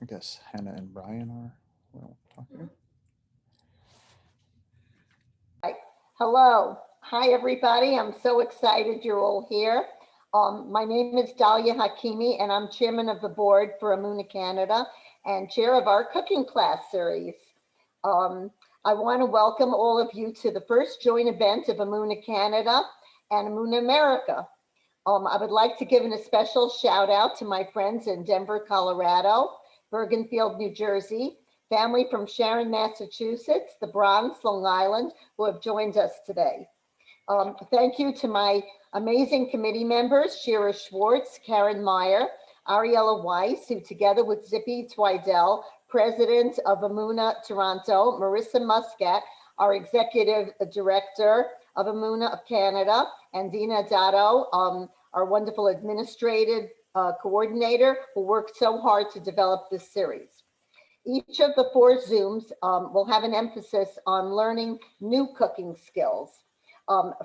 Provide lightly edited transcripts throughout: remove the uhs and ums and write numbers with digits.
I guess Hannah and Brian are well talking. Right. Hello. Hi, everybody. I'm so excited you're all here. My name is Dalia Hakimi, and I'm chairman of the board for Emunah Canada and chair of our cooking class series. Um, I want to welcome all of you to the first joint event of Emunah Canada and Emunah America. I would like to give a special shout out to my friends in Denver, Colorado, Bergenfield, New Jersey, family from Sharon, Massachusetts, the Bronx, Long Island, who have joined us today. Thank you to my amazing committee members, Shira Schwartz, Karen Meyer, Ariella Weiss, who together with Zippy Twidell, president of Emunah Toronto, Marissa Muscat, our executive director of Emunah of Canada, and Dina Dotto, our wonderful administrative coordinator, who worked so hard to develop this series. Each of the four Zooms will have an emphasis on learning new cooking skills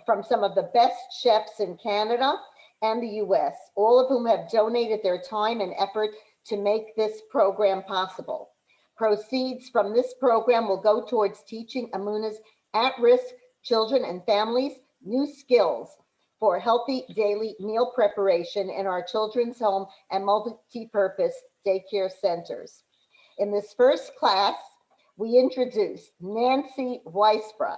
from some of the best chefs in Canada and the US, all of whom have donated their time and effort to make this program possible. Proceeds from this program will go towards teaching Emunah's at-risk children and families new skills for healthy daily meal preparation in our children's home and multi-purpose daycare centers. In this first class, we introduced Nancy Weisbrot,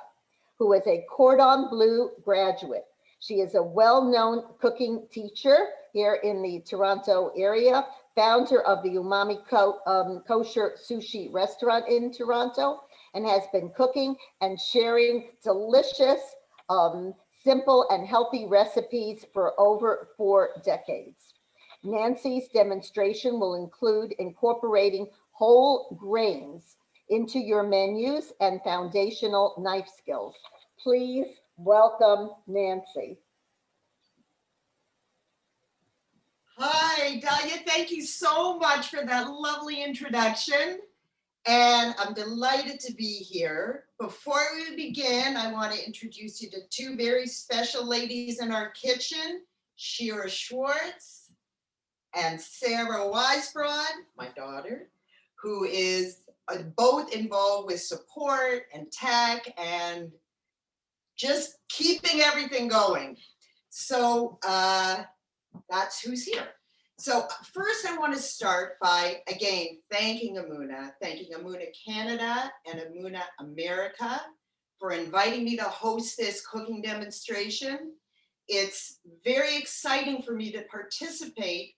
who is a cordon bleu graduate. She is a well-known cooking teacher here in the Toronto area, founder of the Umami Kosher Sushi restaurant in Toronto, and has been cooking and sharing delicious, simple and healthy recipes for over 4 decades. Nancy's demonstration will include incorporating whole grains into your menus and foundational knife skills. Please welcome Nancy. Hi, Dahlia. Thank you so much for that lovely introduction. And I'm delighted to be here. Before we begin, I want to introduce you to two very special ladies in our kitchen, Shira Schwartz and Sarah Weisbrod, my daughter, who is both involved with support and tech and just keeping everything going. So that's who's here. So first I want to start by, again, thanking Emunah Canada and Emunah America for inviting me to host this cooking demonstration. It's very exciting for me to participate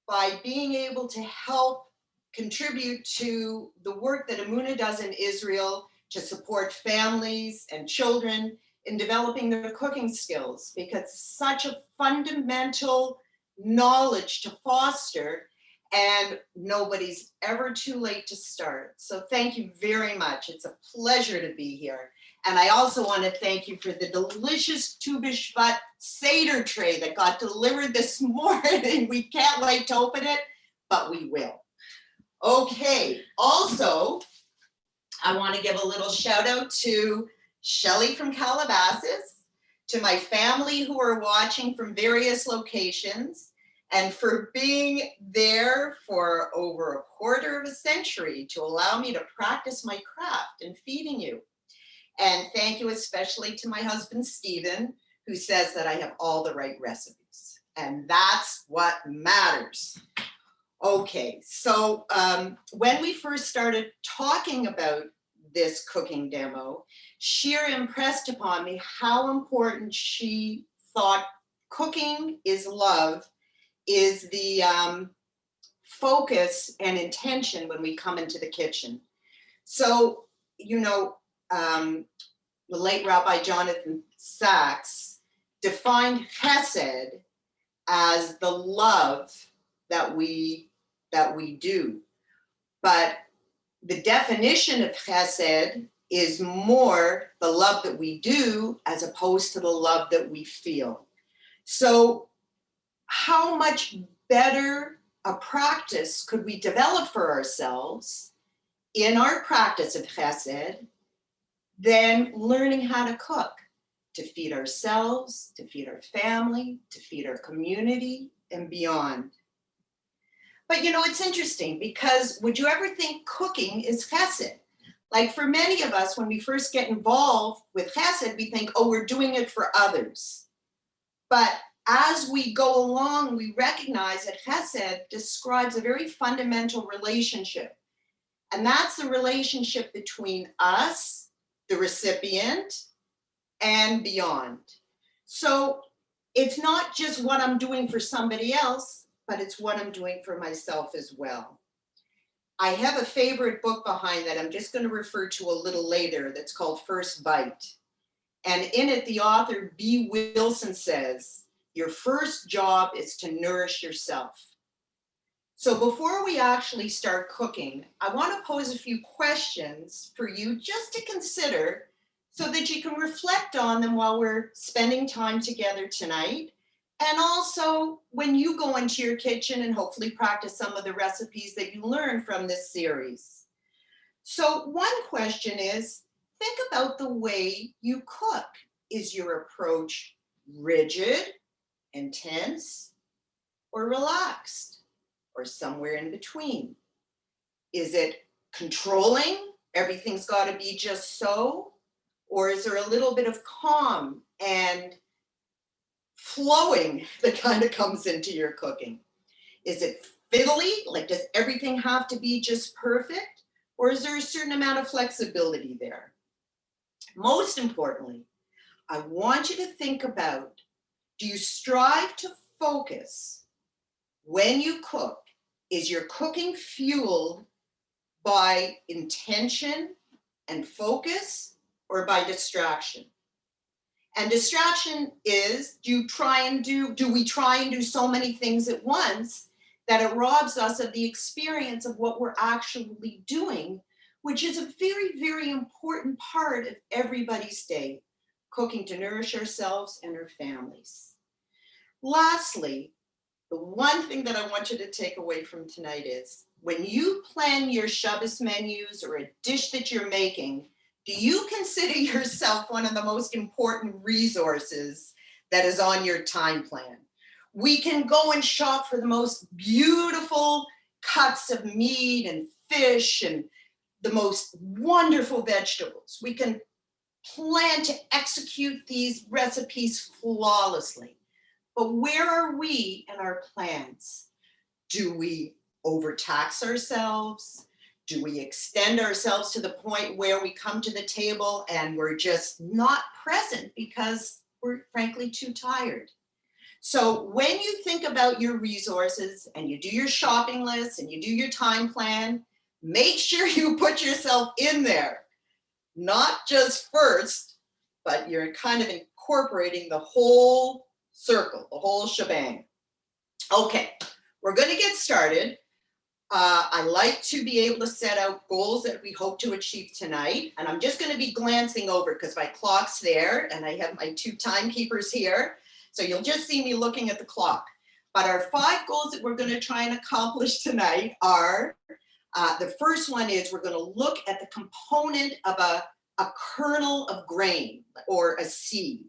by being able to help contribute to the work that Emunah does in Israel to support families and children in developing their cooking skills, because it's such a fundamental knowledge to foster, and nobody's ever too late to start. So thank you very much. It's a pleasure to be here. And I also want to thank you for the delicious Tu B'Shvat Seder tray that got delivered this morning. We can't wait to open it, but we will. Okay, also, I want to give a little shout out to Shelly from Calabasas, to my family who are watching from various locations, and for being there for over a quarter of a century to allow me to practice my craft in feeding you. And thank you especially to my husband, Stephen, who says that I have all the right recipes. And that's what matters. Okay, so when we first started talking about this cooking demo, Shira impressed upon me how important she thought cooking is love, is the focus and intention when we come into the kitchen. So, you know, the late Rabbi Jonathan Sachs defined chesed as the love that we do. But the definition of chesed is more the love that we do as opposed to the love that we feel. So how much better a practice could we develop for ourselves in our practice of chesed than learning how to cook, to feed ourselves, to feed our family, to feed our community, and beyond. But you know, it's interesting because would you ever think cooking is chesed? Like for many of us, when we first get involved with chesed, we think, oh, we're doing it for others. But as we go along, we recognize that chesed describes a very fundamental relationship. And that's the relationship between us, the recipient, and beyond. So it's not just what I'm doing for somebody else, but it's what I'm doing for myself as well. I have a favorite book behind that I'm just going to refer to a little later that's called First Bite. And in it, the author, B. Wilson, says, your first job is to nourish yourself. So before we actually start cooking, I want to pose a few questions for you just to consider so that you can reflect on them while we're spending time together tonight. And also when you go into your kitchen and hopefully practice some of the recipes that you learned from this series. So one question is, think about the way you cook. Is your approach rigid, intense, or relaxed, or somewhere in between? Is it controlling? Everything's got to be just so? Or is there a little bit of calm and flowing that kind of comes into your cooking? Is it fiddly? Like, does everything have to be just perfect? Or is there a certain amount of flexibility there? Most importantly, I want you to think about, do you strive to focus when you cook? Is your cooking fueled by intention and focus or by distraction? And distraction is, do we try and do so many things at once that it robs us of the experience of what we're actually doing, which is a very, very important part of everybody's day, cooking to nourish ourselves and our families. Lastly, the one thing that I want you to take away from tonight is, when you plan your Shabbos menus or a dish that you're making, do you consider yourself one of the most important resources that is on your time plan? We can go and shop for the most beautiful cuts of meat and fish and the most wonderful vegetables. We can plan to execute these recipes flawlessly. But where are we in our plans? Do we overtax ourselves? Do we extend ourselves to the point where we come to the table and we're just not present because we're frankly too tired? So when you think about your resources and you do your shopping list and you do your time plan, make sure you put yourself in there. Not just first, but you're kind of incorporating the whole circle, the whole shebang. Okay, we're going to get started. I like to be able to set out goals that we hope to achieve tonight. And I'm just going to be glancing over because my clock's there and I have my 2 timekeepers here. So you'll just see me looking at the clock. But our 5 goals that we're going to try and accomplish tonight are, the first one is we're going to look at the component of a kernel of grain or a seed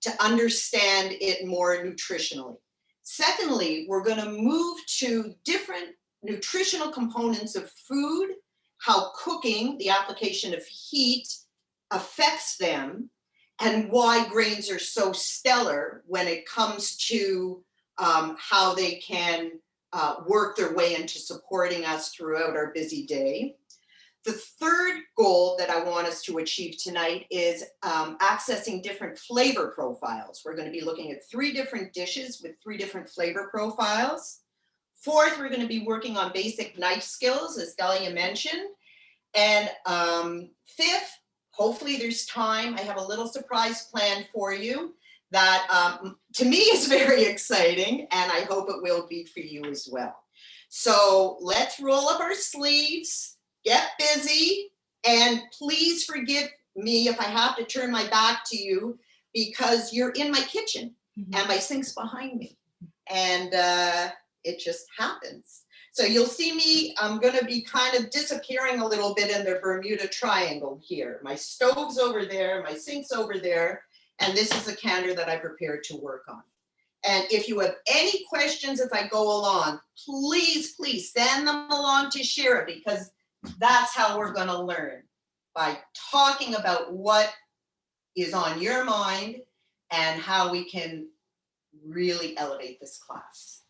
to understand it more nutritionally. Secondly, we're going to move to different nutritional components of food, how cooking, the application of heat, affects them, and why grains are so stellar when it comes to how they can work their way into supporting us throughout our busy day. The third goal that I want us to achieve tonight is accessing different flavor profiles. We're going to be looking at 3 different dishes with 3 different flavor profiles. Fourth, we're going to be working on basic knife skills, as Delia mentioned. And fifth, hopefully there's time. I have a little surprise plan for you that to me is very exciting, and I hope it will be for you as well. So let's roll up our sleeves, get busy, and please forgive me if I have to turn my back to you because you're in my kitchen and my sink's behind me. And it just happens. So you'll see me, I'm gonna be kind of disappearing a little bit in the Bermuda Triangle here. My stove's over there, my sink's over there, and this is a canter that I prepared to work on. And if you have any questions as I go along, please, please send them along to Shira, because that's how we're going to learn, by talking about what is on your mind and how we can really elevate this class.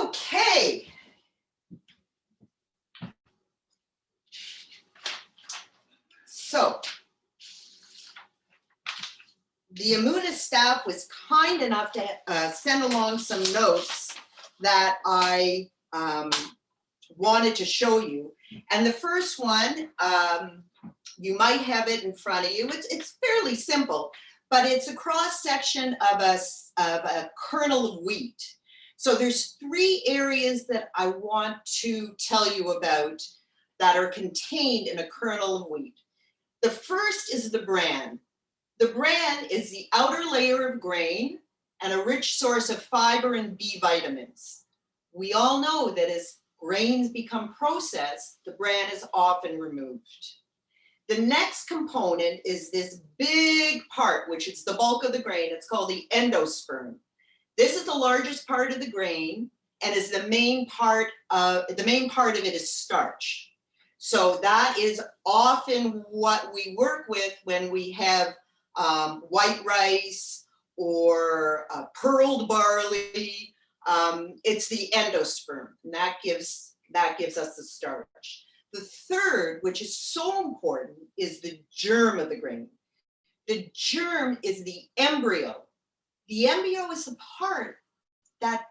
Okay. So the Emunah staff was kind enough to send along some notes that I wanted to show you. And the first one, you might have it in front of you. It's fairly simple, but it's a cross section of a kernel of wheat. So there's 3 areas that I want to tell you about that are contained in a kernel of wheat. The first is the bran. The bran is the outer layer of grain and a rich source of fiber and B vitamins. We all know that as grains become processed, the bran is often removed. The next component is this big part, which is the bulk of the grain. It's called the endosperm. This is the largest part of the grain and is the main part of it is starch. So that is often what we work with when we have white rice or pearled barley. It's the endosperm, and that gives us the starch. The third, which is so important, is the germ of the grain. The germ is the embryo. The embryo is the part that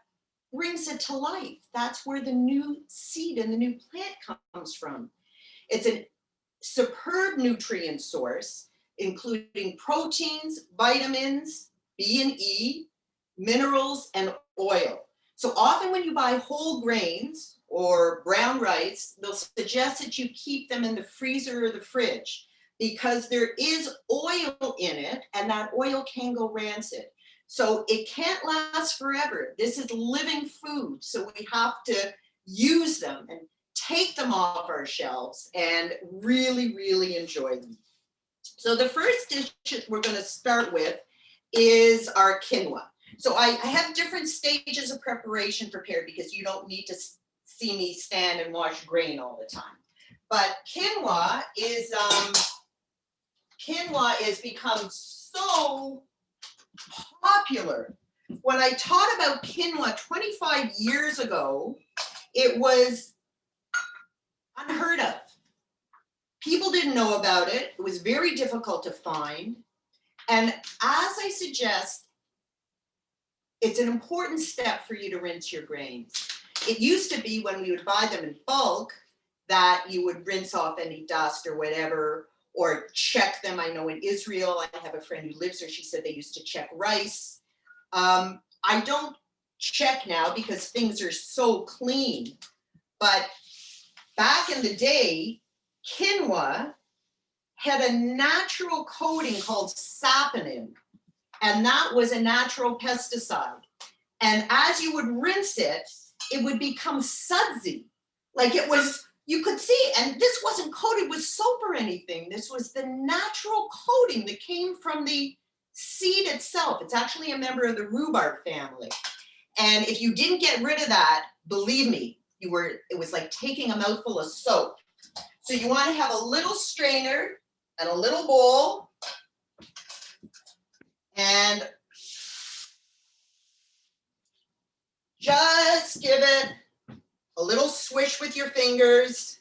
brings it to life. That's where the new seed and the new plant comes from. It's a superb nutrient source, including proteins, vitamins, B and E, minerals, and oil. So often when you buy whole grains or brown rice, they'll suggest that you keep them in the freezer or the fridge because there is oil in it and that oil can go rancid. So it can't last forever. This is living food. So we have to use them and take them off our shelves and really, really enjoy them. So the first dish we're going to start with is our quinoa. So I have different stages of preparation prepared because you don't need to see me stand and wash grain all the time. But quinoa has become so popular. When I taught about quinoa 25 years ago, it was unheard of. People didn't know about it. It was very difficult to find. And as I suggest, it's an important step for you to rinse your grains. It used to be when we would buy them in bulk that you would rinse off any dust or whatever, or check them. I know in Israel, I have a friend who lives there, she said they used to check rice. I don't check now because things are so clean. But back in the day, quinoa had a natural coating called saponin, and that was a natural pesticide. And as you would rinse it, it would become sudsy. Like it was, you could see, and this wasn't coated with soap or anything. This was the natural coating that came from the seed itself. It's actually a member of the rhubarb family. And if you didn't get rid of that, believe me, it was like taking a mouthful of soap. So you want to have a little strainer and a little bowl, and just give it a little swish with your fingers.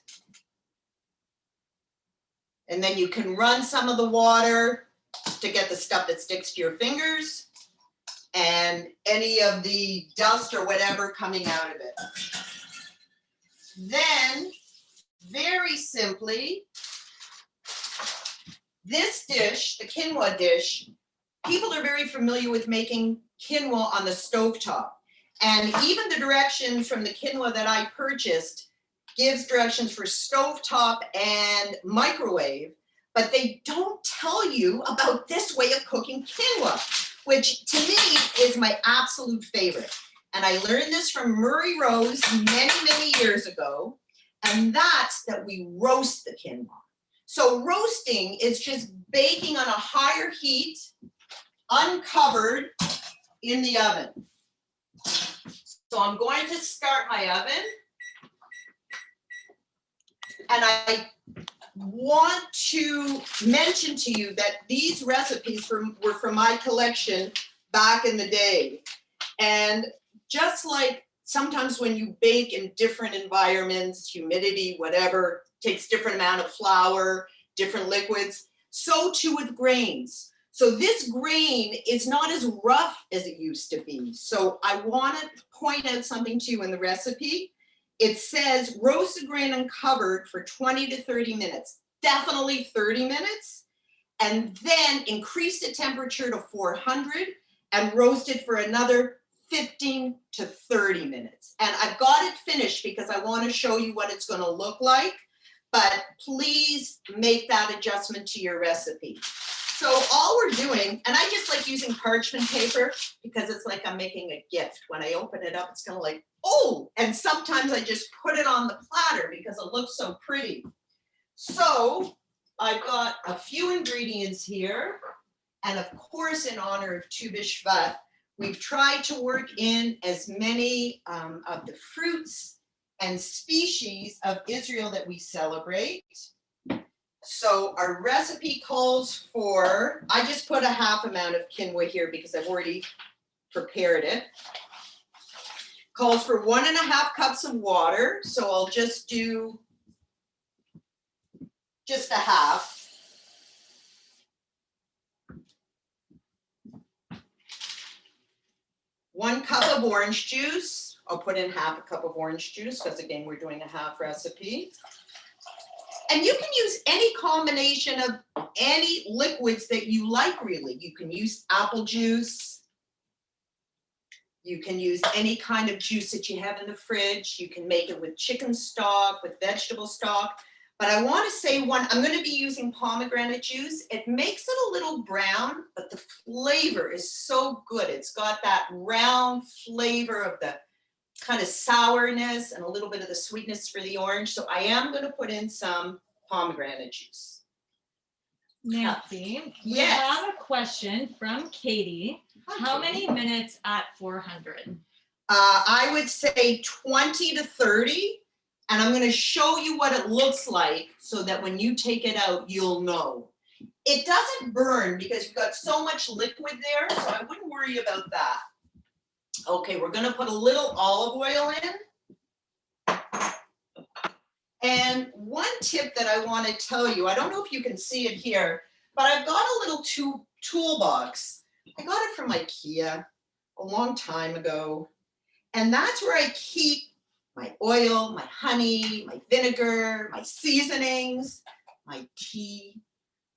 And then you can run some of the water to get the stuff that sticks to your fingers and any of the dust or whatever coming out of it. Then, very simply, this dish, the quinoa dish, people are very familiar with making quinoa on the stovetop. And even the directions from the quinoa that I purchased gives directions for stovetop and microwave, but they don't tell you about this way of cooking quinoa. which to me is my absolute favorite. And I learned this from Murray Rose many, many years ago. And that's that we roast the quinoa. So roasting is just baking on a higher heat, uncovered in the oven. So I'm going to start my oven. And I want to mention to you that these recipes were from my collection back in the day. And just like sometimes when you bake in different environments, humidity, whatever, takes different amount of flour, different liquids, so too with grains. So this grain is not as rough as it used to be. So I want to point out something to you in the recipe. It says roast the grain uncovered for 20 to 30 minutes, definitely 30 minutes, and then increase the temperature to 400 and roast it for another 15 to 30 minutes. And I've got it finished because I want to show you what it's going to look like, but please make that adjustment to your recipe. So all we're doing, and I just like using parchment paper because it's like I'm making a gift. When I open it up, it's kind of like, oh, and sometimes I just put it on the platter because it looks so pretty. So I've got a few ingredients here. And of course, in honor of Tu B'Shvat, we've tried to work in as many of the fruits and species of Israel that we celebrate. So our recipe calls for, I just put a half amount of quinoa here because I've already prepared it. Calls for 1.5 cups of water. So I'll just do just a half. One cup of orange juice. I'll put in half a cup of orange juice because again, we're doing a half recipe. And you can use any combination of any liquids that you like, really. You can use apple juice. You can use any kind of juice that you have in the fridge. You can make it with chicken stock, with vegetable stock. But I want to say one, I'm going to be using pomegranate juice. It makes it a little brown, but the flavor is so good. It's got that round flavor of the kind of sourness and a little bit of the sweetness for the orange. So I am going to put in some pomegranate juice. Nancy, we Yes. have a question from Katie. How many minutes at 400? I would say 20 to 30. And I'm going to show you what it looks like so that when you take it out, you'll know. It doesn't burn because you've got so much liquid there, so I wouldn't worry about that. Okay, we're going to put a little olive oil in. And one tip that I want to tell you, I don't know if you can see it here, but I've got a little toolbox. I got it from IKEA a long time ago. And that's where I keep my oil, my honey, my vinegar, my seasonings, my tea,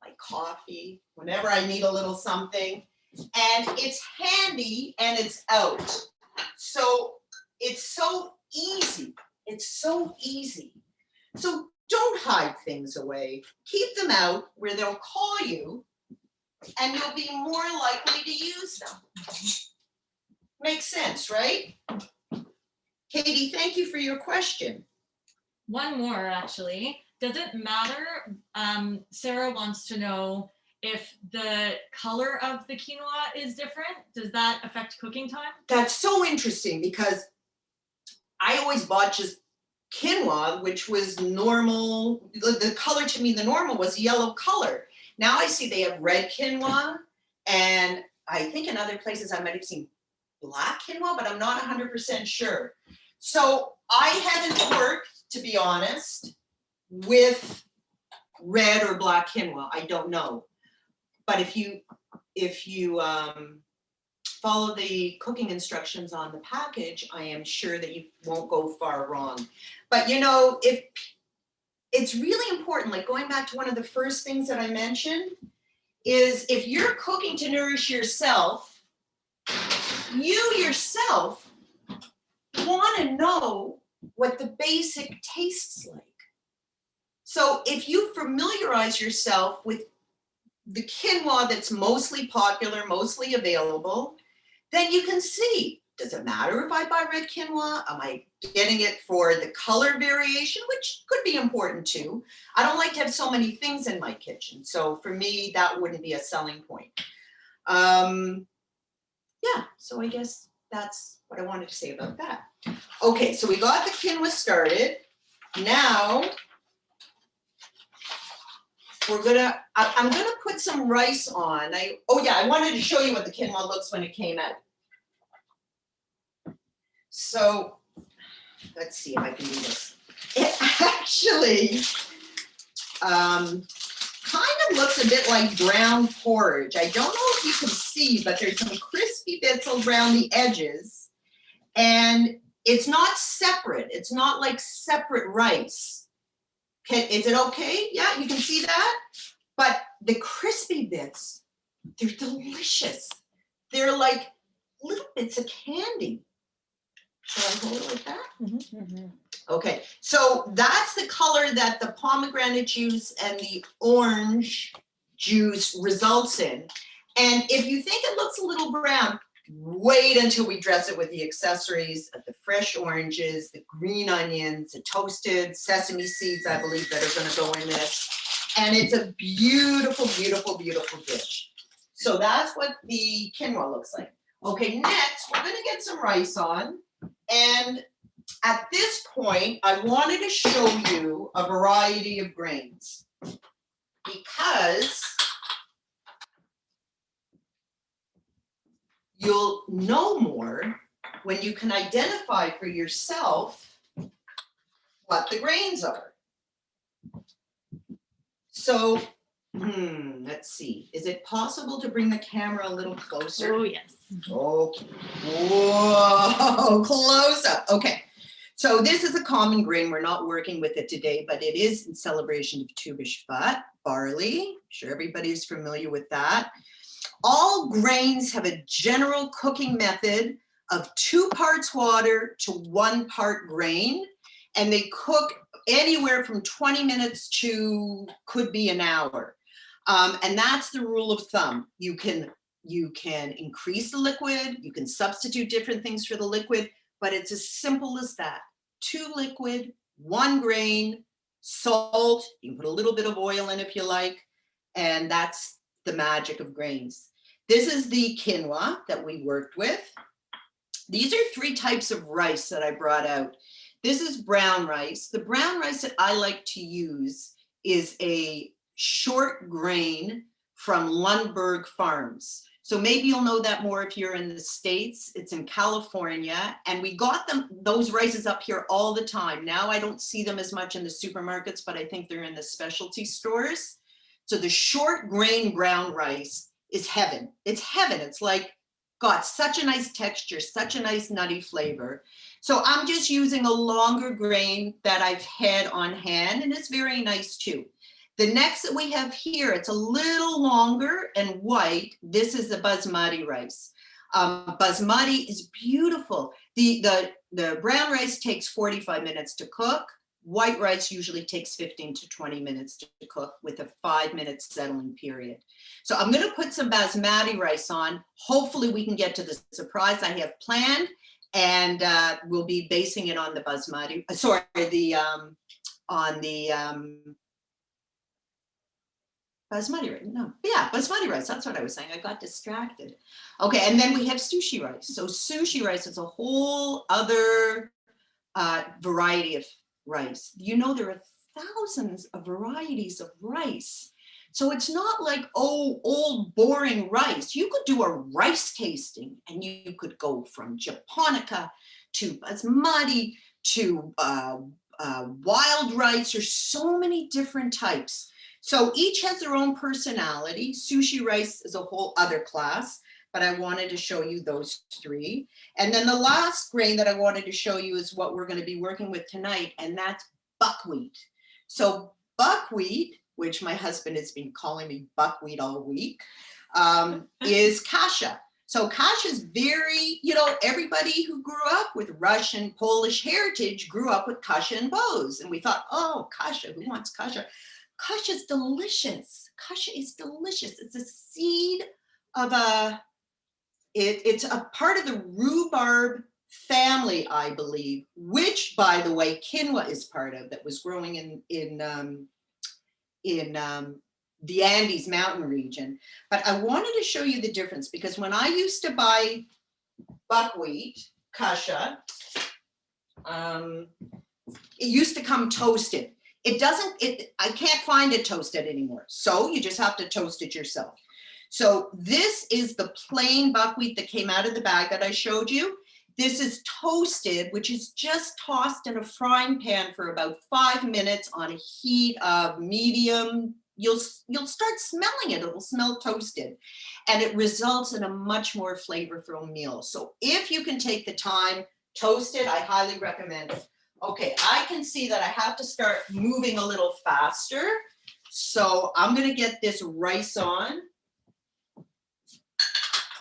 my coffee, whenever I need a little something. And it's handy and it's out. So it's so easy. It's so easy. So don't hide things away. Keep them out where they'll call you and you'll be more likely to use them. Makes sense, right? Katie, thank you for your question. One more, actually. Does it matter? Sarah wants to know if the color of the quinoa is different. Does that affect cooking time? That's so interesting because I always bought just quinoa, which was normal. The color to me, the normal was yellow color. Now I see they have red quinoa, and I think in other places I might have seen black quinoa, but I'm not 100% sure. So I haven't worked, to be honest, with red or black quinoa. I don't know. But if you follow the cooking instructions on the package, I am sure that you won't go far wrong. But you know, if it's really important, like going back to one of the first things that I mentioned, is if you're cooking to nourish yourself, you yourself want to know what the basic tastes like. So if you familiarize yourself with the quinoa that's mostly popular, mostly available, then you can see, does it matter if I buy red quinoa? Am I getting it for the color variation, which could be important too? I don't like to have so many things in my kitchen. So for me, that wouldn't be a selling point. Yeah, so I guess that's what I wanted to say about that. Okay, so we got the quinoa started. Now, I'm gonna put some rice on. Oh yeah, I wanted to show you what the quinoa looks when it came out. So, let's see if I can do this. It actually kind of looks a bit like brown porridge. I don't know if you can see, but there's some crispy bits around the edges. And it's not separate. It's not like separate rice. Is it okay? Yeah, you can see that? But the crispy bits, they're delicious. They're like little bits of candy. Shall I hold it like that? Mm-hmm. Okay, so that's the color that the pomegranate juice and the orange juice results in. And if you think it looks a little brown, wait until we dress it with the accessories of the fresh oranges, the green onions, the toasted sesame seeds, I believe, that are gonna go in this. And it's a beautiful, beautiful, beautiful dish. So that's what the quinoa looks like. Okay, next, we're gonna get some rice on. And at this point, I wanted to show you a variety of grains because you'll know more when you can identify for yourself what the grains are. So, let's see. Is it possible to bring the camera a little closer? Oh, yes. Okay. Whoa, close up. Okay. So this is a common grain. We're not working with it today, but it is in celebration of Tu B'Shvat, barley. I'm sure everybody's familiar with that. All grains have a general cooking method of 2 parts water to 1 part grain, and they cook anywhere from 20 minutes to could be an hour. And that's the rule of thumb. You can increase the liquid, you can substitute different things for the liquid, but it's as simple as that. 2 liquid, 1 grain, salt, you can put a little bit of oil in if you like, and that's the magic of grains. This is the quinoa that we worked with. These are 3 types of rice that I brought out. This is brown rice. The brown rice that I like to use is a short grain from Lundberg Farms. So maybe you'll know that more if you're in the States. It's in California, and we got those rices up here all the time. Now I don't see them as much in the supermarkets, but I think they're in the specialty stores. So the short grain brown rice is heaven. It's heaven. It's like, got such a nice texture, such a nice nutty flavor. So I'm just using a longer grain that I've had on hand, and it's very nice too. The next that we have here, it's a little longer and white. This is the basmati rice. Basmati is beautiful. The brown rice takes 45 minutes to cook. White rice usually takes 15 to 20 minutes to cook with a 5-minute settling period. So I'm gonna put some basmati rice on. Hopefully we can get to the surprise I have planned, and we'll be basing it on the basmati, basmati rice, no, yeah, basmati rice, that's what I was saying, I got distracted. Okay, and then we have sushi rice. So sushi rice is a whole other variety of rice. You know, there are thousands of varieties of rice. So it's not like, oh, old boring rice. You could do a rice tasting, and you could go from japonica to basmati to wild rice. There's so many different types. So each has their own personality. Sushi rice is a whole other class, but I wanted to show you those 3. And then the last grain that I wanted to show you is what we're going to be working with tonight, and that's buckwheat. So buckwheat, which my husband has been calling me buckwheat all week, is kasha. So kasha is very, everybody who grew up with Russian, Polish heritage grew up with kasha and bows. And we thought, oh, kasha, who wants kasha? Kasha is delicious. Kasha is delicious. It's a seed of it's a part of the rhubarb family, I believe, which, by the way, quinoa is part of, that was growing in the Andes mountain region. But I wanted to show you the difference, because when I used to buy buckwheat, kasha, it used to come toasted. I can't find it toasted anymore. So you just have to toast it yourself. So this is the plain buckwheat that came out of the bag that I showed you. This is toasted, which is just tossed in a frying pan for about 5 minutes on a heat of medium. You'll start smelling it. It will smell toasted, and it results in a much more flavorful meal. So if you can take the time, toast it, I highly recommend it. Okay, I can see that I have to start moving a little faster. So I'm gonna get this rice on,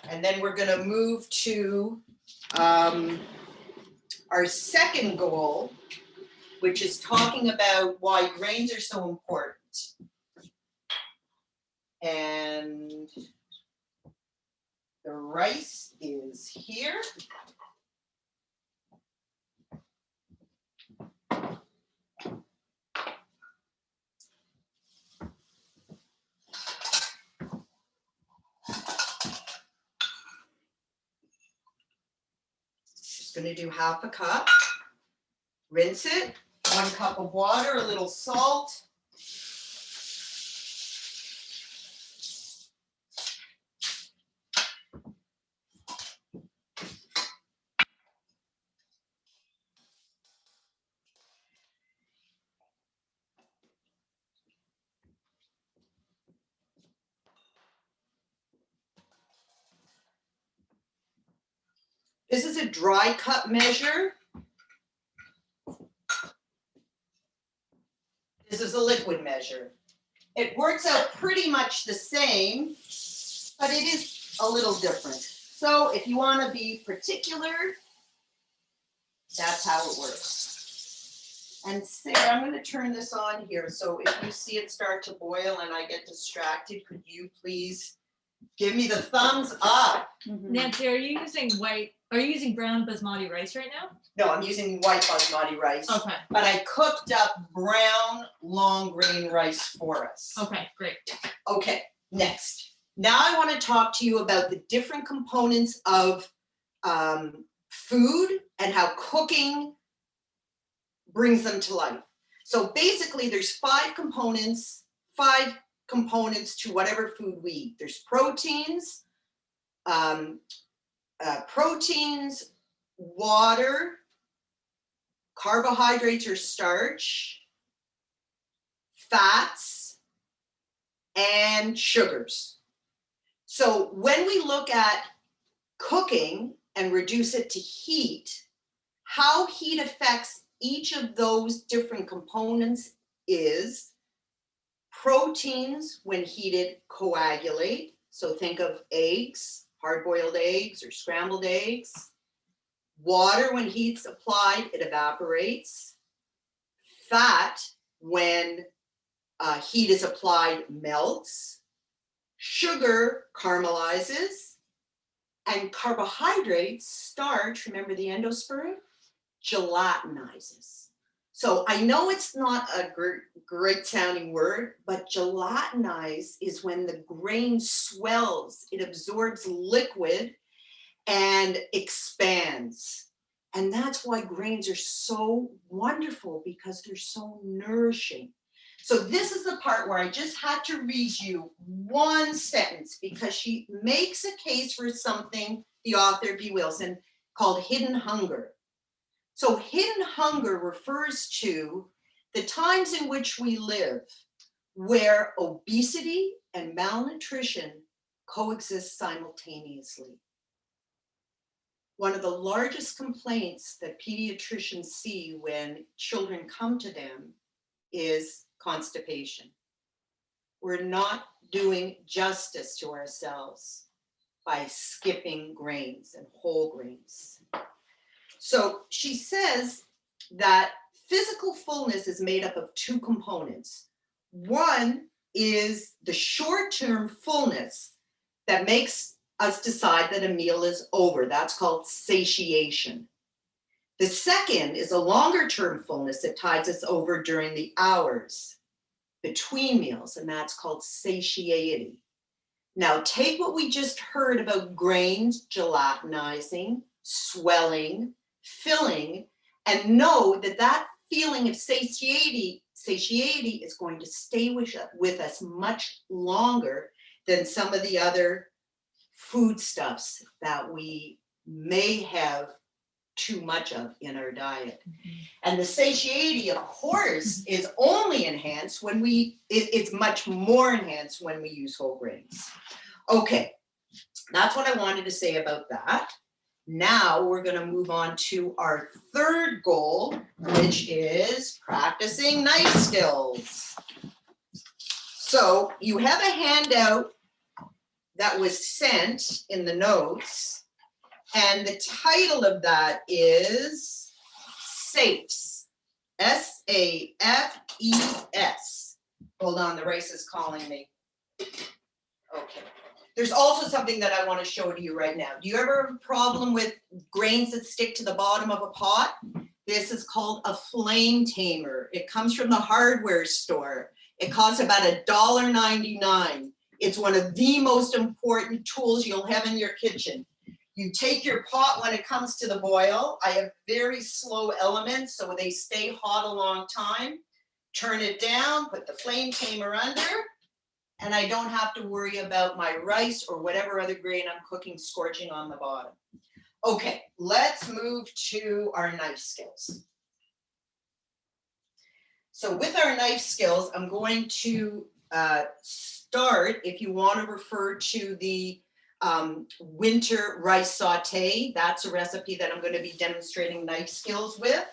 and then we're gonna move to our second goal, which is talking about why grains are so important. And the rice is here. Just going to do half a cup. Rinse it. 1 cup of water, a little salt. This is a dry cup measure. This is a liquid measure. It works out pretty much the same, but it is a little different. So if you want to be particular, that's how it works. And Sarah, I'm going to turn this on here. So if you see it start to boil and I get distracted, could you please give me the thumbs up? Nancy, are you using brown basmati rice right now? No, I'm using white basmati rice. Okay. But I cooked up brown long grain rice for us. Okay, great. Okay, next. Now I want to talk to you about the different components of food and how cooking brings them to life. So basically there's 5 components to whatever food we eat. There's proteins, water, carbohydrates or starch, fats, and sugars. So when we look at cooking and reduce it to heat, how heat affects each of those different components is proteins, when heated, coagulate. So think of eggs, hard-boiled eggs or scrambled eggs. Water, when heat's applied, it evaporates. Fat, when heat is applied, melts. Sugar caramelizes. And carbohydrates, starch, remember the endosperm, gelatinizes. So I know it's not a great sounding word, but gelatinize is when the grain swells, it absorbs liquid and expands. And that's why grains are so wonderful, because they're so nourishing. So this is the part where I just had to read you one sentence, because she makes a case for something, the author, B. Wilson, called hidden hunger. So hidden hunger refers to the times in which we live where obesity and malnutrition coexist simultaneously. One of the largest complaints that pediatricians see when children come to them is constipation. We're not doing justice to ourselves by skipping grains and whole grains. So she says that physical fullness is made up of 2 components. One is the short-term fullness that makes us decide that a meal is over. That's called satiation. The second is a longer-term fullness that tides us over during the hours between meals, and that's called satiety. Now, take what we just heard about grains gelatinizing, swelling, filling, and know that that feeling of satiety is going to stay with us much longer than some of the other foodstuffs that we may have too much of in our diet. And the satiety, of course, is only enhanced when it's much more enhanced when we use whole grains. Okay, that's what I wanted to say about that. Now we're going to move on to our third goal, which is practicing knife skills. So you have a handout that was sent in the notes, and the title of that is SAFES, S-A-F-E-S. Hold on, the race is calling me. Okay. There's also something that I want to show to you right now. Do you ever have a problem with grains that stick to the bottom of a pot? This is called a flame tamer. It comes from the hardware store. It costs about $1.99. It's one of the most important tools you'll have in your kitchen. You take your pot when it comes to the boil. I have very slow elements, so they stay hot a long time. Turn it down, put the flame tamer under, and I don't have to worry about my rice or whatever other grain I'm cooking scorching on the bottom. Okay, let's move to our knife skills. So with our knife skills, I'm going to start, if you want to refer to the winter rice saute, that's a recipe that I'm going to be demonstrating knife skills with.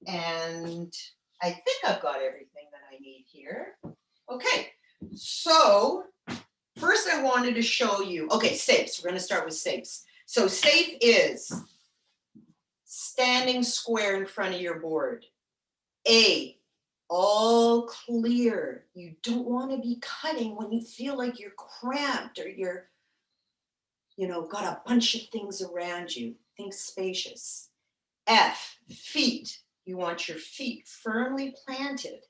And I think I've got everything that I need here. Okay, so first I wanted to show you, okay, safes. We're going to start with safes. So safe is standing square in front of your board. All clear. You don't want to be cutting when you feel like you're cramped or you're, got a bunch of things around you. Think spacious. F, feet. You want your feet firmly planted.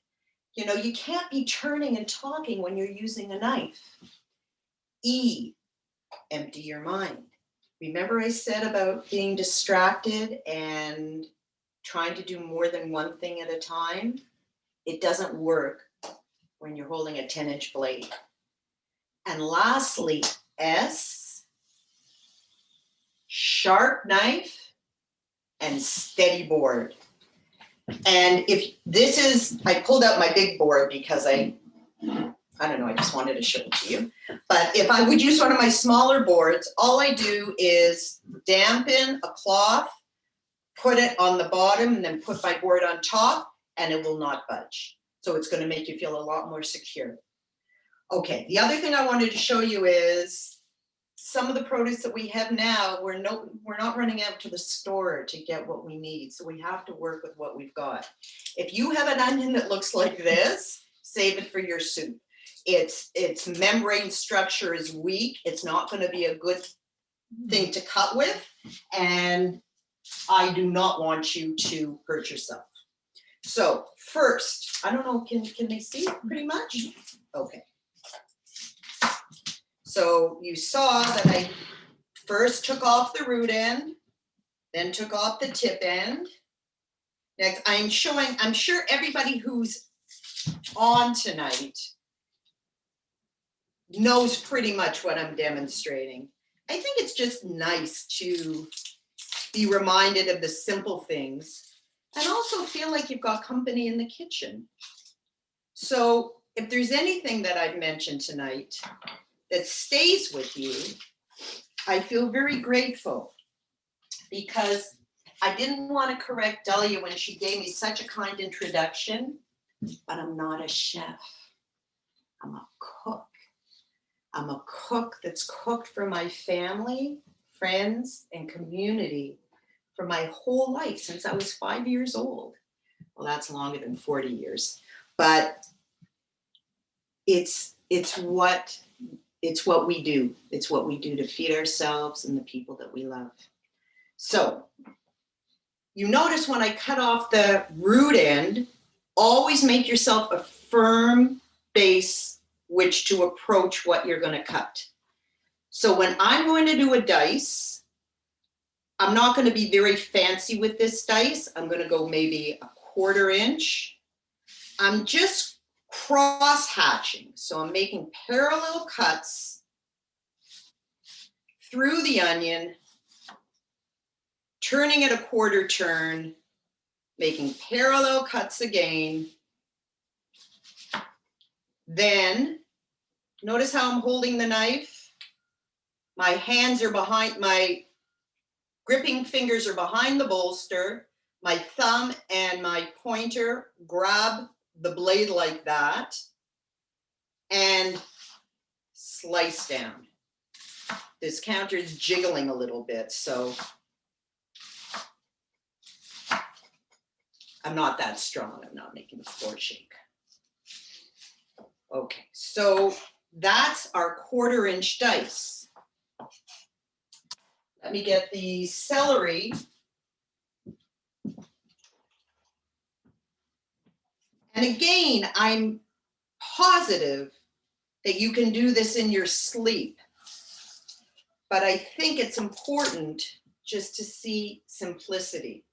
You can't be turning and talking when you're using a knife. E, empty your mind. Remember I said about being distracted and trying to do more than one thing at a time? It doesn't work when you're holding a 10-inch blade. And lastly, S, sharp knife and steady board. And if this is, I pulled out my big board because I don't know, I just wanted to show it to you. But if I would use one of my smaller boards, all I do is dampen a cloth, put it on the bottom, and then put my board on top, and it will not budge. So it's going to make you feel a lot more secure. Okay, the other thing I wanted to show you is some of the produce that we have now, we're not running out to the store to get what we need. So we have to work with what we've got. If you have an onion that looks like this, save it for your soup. Its membrane structure is weak. It's not going to be a good thing to cut with. And I do not want you to hurt yourself. So first, I don't know, can they see it pretty much? Okay. So you saw that I first took off the root end, then took off the tip end. Next, I'm sure everybody who's on tonight knows pretty much what I'm demonstrating. I think it's just nice to be reminded of the simple things and also feel like you've got company in the kitchen. So if there's anything that I've mentioned tonight that stays with you, I feel very grateful because I didn't want to correct Dahlia when she gave me such a kind introduction, but I'm not a chef. I'm a cook. I'm a cook that's cooked for my family, friends, and community for my whole life since I was 5 years old. Well, that's longer than 40 years. But it's what we do. It's what we do to feed ourselves and the people that we love. So you notice when I cut off the root end, always make yourself a firm base which to approach what you're going to cut. So when I'm going to do a dice, I'm not going to be very fancy with this dice. I'm going to go maybe 1/4 inch. I'm just cross hatching. So I'm making parallel cuts through the onion, turning it a 1/4 turn, making parallel cuts again. Then notice how I'm holding the knife. My hands are behind, my gripping fingers are behind the bolster. My thumb and my pointer grab the blade like that and slice down. This counter is jiggling a little bit, so I'm not that strong. I'm not making the floor shake. Okay, so that's our 1/4 inch dice. Let me get the celery. And again, I'm positive that you can do this in your sleep. But I think it's important just to see simplicity.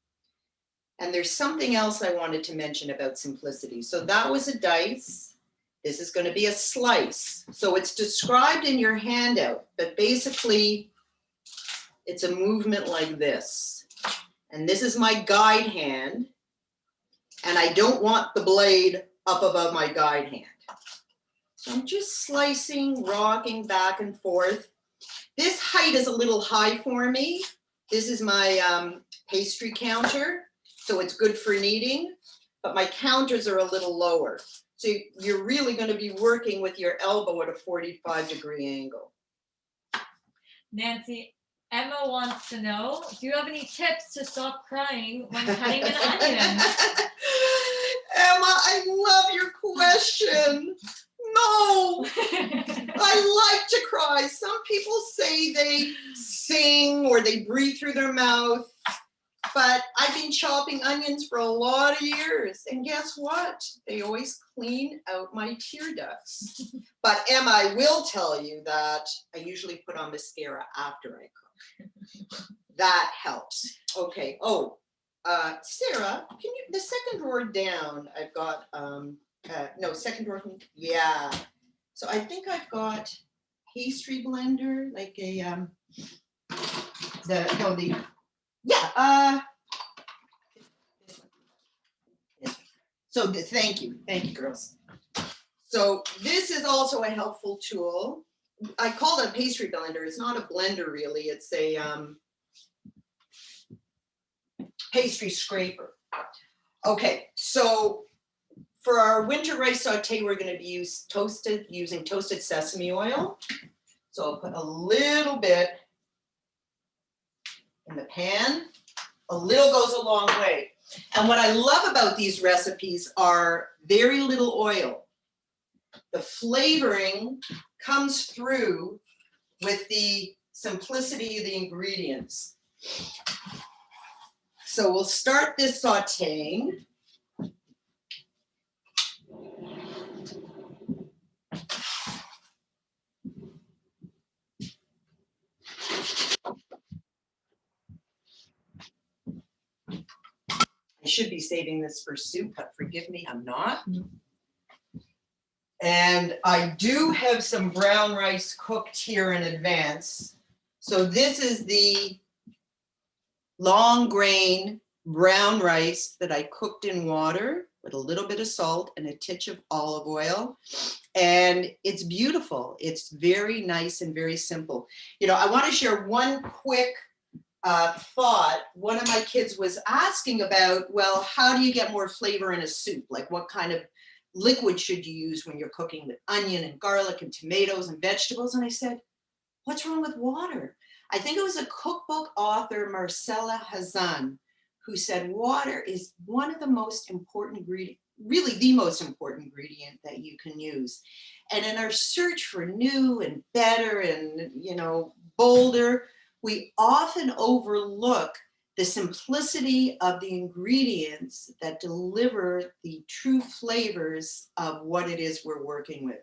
And there's something else I wanted to mention about simplicity. So that was a dice. This is going to be a slice. So it's described in your handout, but basically it's a movement like this. And this is my guide hand. And I don't want the blade up above my guide hand. So I'm just slicing, rocking back and forth. This height is a little high for me. This is my pastry counter, so it's good for kneading, but my counters are a little lower. So you're really going to be working with your elbow at a 45-degree angle. Nancy, Emma wants to know, do you have any tips to stop crying when cutting an onion? Emma, I love your question. No, I like to cry. Some people say they sing or they breathe through their mouth, but I've been chopping onions for a lot of years. And guess what? They always clean out my tear ducts. But Emma, I will tell you that I usually put on mascara after I cook. That helps. Okay. Oh, Sarah, can you, the second drawer down, I've got, no, second drawer, yeah. So I think I've got pastry blender, like a, so thank you girls. So this is also a helpful tool. I call it a pastry blender. It's not a blender really, it's a pastry scraper. Okay, so for our winter rice saute, we're going to be using toasted sesame oil. So I'll put a little bit in the pan. A little goes a long way. And what I love about these recipes are very little oil. The flavoring comes through with the simplicity of the ingredients. So we'll start this sauteing. I should be saving this for soup, but forgive me, I'm not. And I do have some brown rice cooked here in advance. So this is the long grain brown rice that I cooked in water with a little bit of salt and a titch of olive oil. And it's beautiful. It's very nice and very simple. You know, I want to share one quick thought. One of my kids was asking about, well, how do you get more flavor in a soup? Like what kind of liquid should you use when you're cooking with onion and garlic and tomatoes and vegetables? And I said, what's wrong with water? I think it was a cookbook author, Marcella Hazan, who said water is one of the most important really the most important ingredient that you can use. And in our search for new and better and, bolder, we often overlook the simplicity of the ingredients that deliver the true flavors of what it is we're working with.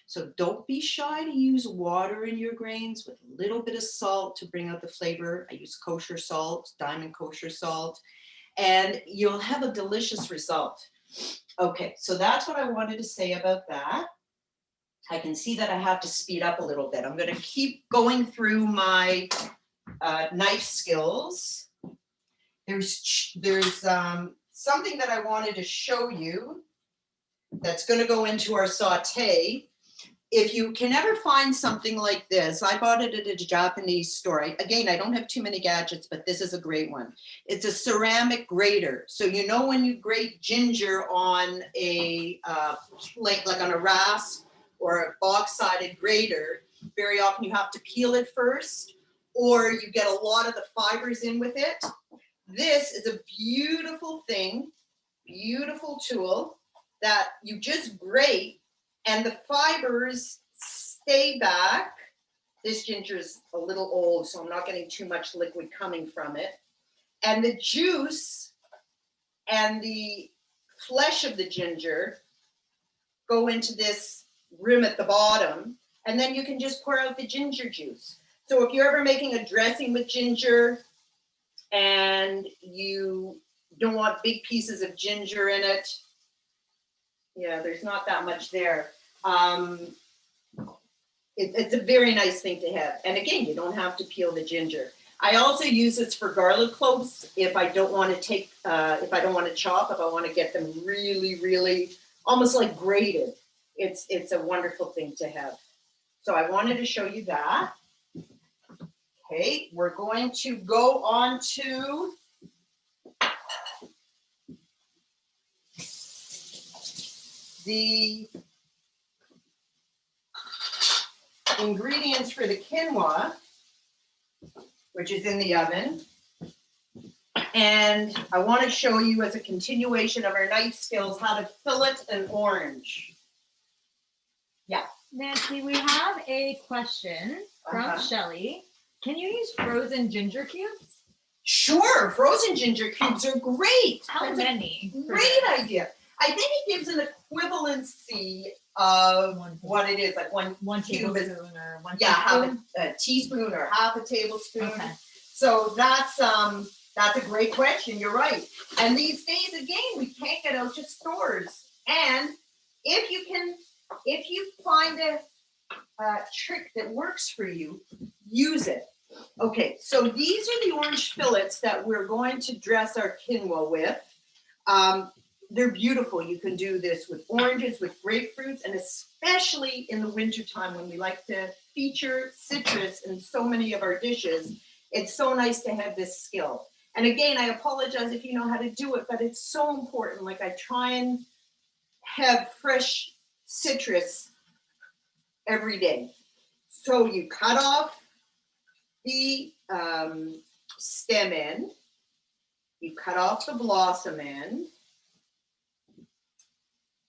So don't be shy to use water in your grains with a little bit of salt to bring out the flavor. I use kosher salt, diamond kosher salt, and you'll have a delicious result. Okay, so that's what I wanted to say about that. I can see that I have to speed up a little bit. I'm going to keep going through my knife skills. There's something that I wanted to show you that's going to go into our saute. If you can ever find something like this, I bought it at a Japanese store. Again, I don't have too many gadgets, but this is a great one. It's a ceramic grater. So when you grate ginger on a plate, like on a rasp or a box-sided grater, very often you have to peel it first, or you get a lot of the fibers in with it. This is a beautiful thing, beautiful tool that you just grate, and the fibers stay back. This ginger is a little old, so I'm not getting too much liquid coming from it. And the juice and the flesh of the ginger go into this rim at the bottom, and then you can just pour out the ginger juice. So if you're ever making a dressing with ginger and you don't want big pieces of ginger in it, yeah, there's not that much there. It's a very nice thing to have. And again, you don't have to peel the ginger. I also use this for garlic cloves if I don't want to chop, if I want to get them really, really almost like grated. It's a wonderful thing to have. So I wanted to show you that. Okay, we're going to go on to the ingredients for the quinoa, which is in the oven. And I want to show you, as a continuation of our knife skills, how to fillet an orange. Yeah. Nancy, we have a question from Shelley. Can you use frozen ginger cubes? Sure, frozen ginger cubes are great. How many? Great idea. I think it gives an equivalency of what it is, like one cube is, or one have a teaspoon or half a tablespoon. Okay. So that's a great question. You're right. And these days, again, we can't get out to stores. And if you find a trick that works for you, use it. Okay, so these are the orange fillets that we're going to dress our quinoa with. They're beautiful. You can do this with oranges, with grapefruits, and especially in the wintertime when we like to feature citrus in so many of our dishes. It's so nice to have this skill. And again, I apologize if you know how to do it, but it's so important. Like, I try and have fresh citrus every day. So you cut off the stem end, you cut off the blossom end,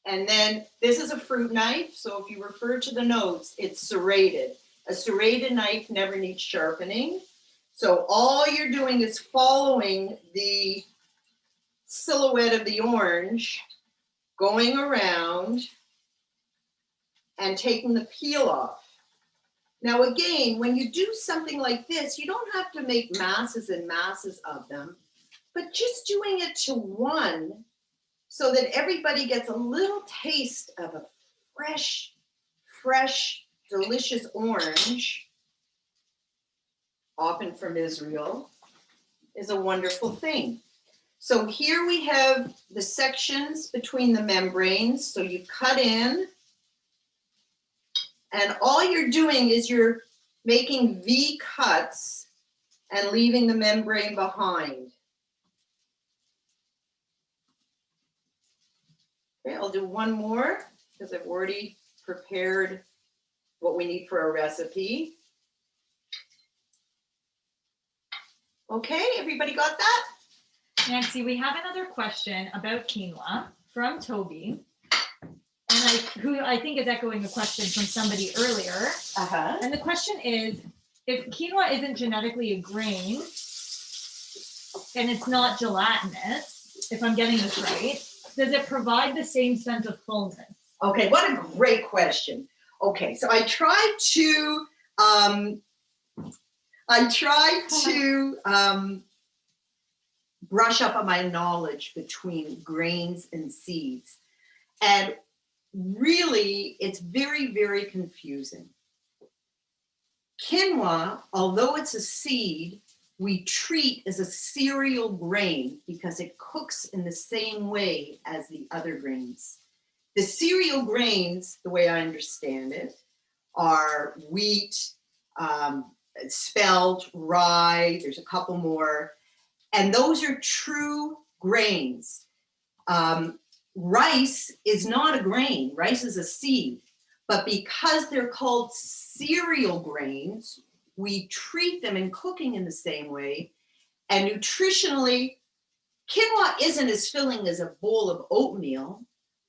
and then this is a fruit knife. So if you refer to the notes, it's serrated. A serrated knife never needs sharpening. So all you're doing is following the silhouette of the orange, going around and taking the peel off. Now, again, when you do something like this, you don't have to make masses and masses of them, but just doing it to one so that everybody gets a little taste of a fresh, delicious orange, often from Israel, is a wonderful thing. So here we have the sections between the membranes. So you cut in, and all you're doing is you're making V cuts and leaving the membrane behind. Okay, I'll do one more because I've already prepared what we need for a recipe. Okay, everybody got that? Nancy, we have another question about quinoa. from Toby, and who I think is echoing a question from somebody earlier. Uh-huh. And the question is, if quinoa isn't genetically a grain, and it's not gelatinous, if I'm getting this right, does it provide the same sense of fullness? Okay, what a great question. Okay, so I tried to brush up on my knowledge between grains and seeds. And really, it's very, very confusing. Quinoa, although it's a seed, we treat as a cereal grain because it cooks in the same way as the other grains. The cereal grains, the way I understand it, are wheat, spelt, rye, there's a couple more, and those are true grains. Rice is not a grain, rice is a seed, but because they're called cereal grains, we treat them in cooking in the same way, and nutritionally, quinoa isn't as filling as a bowl of oatmeal,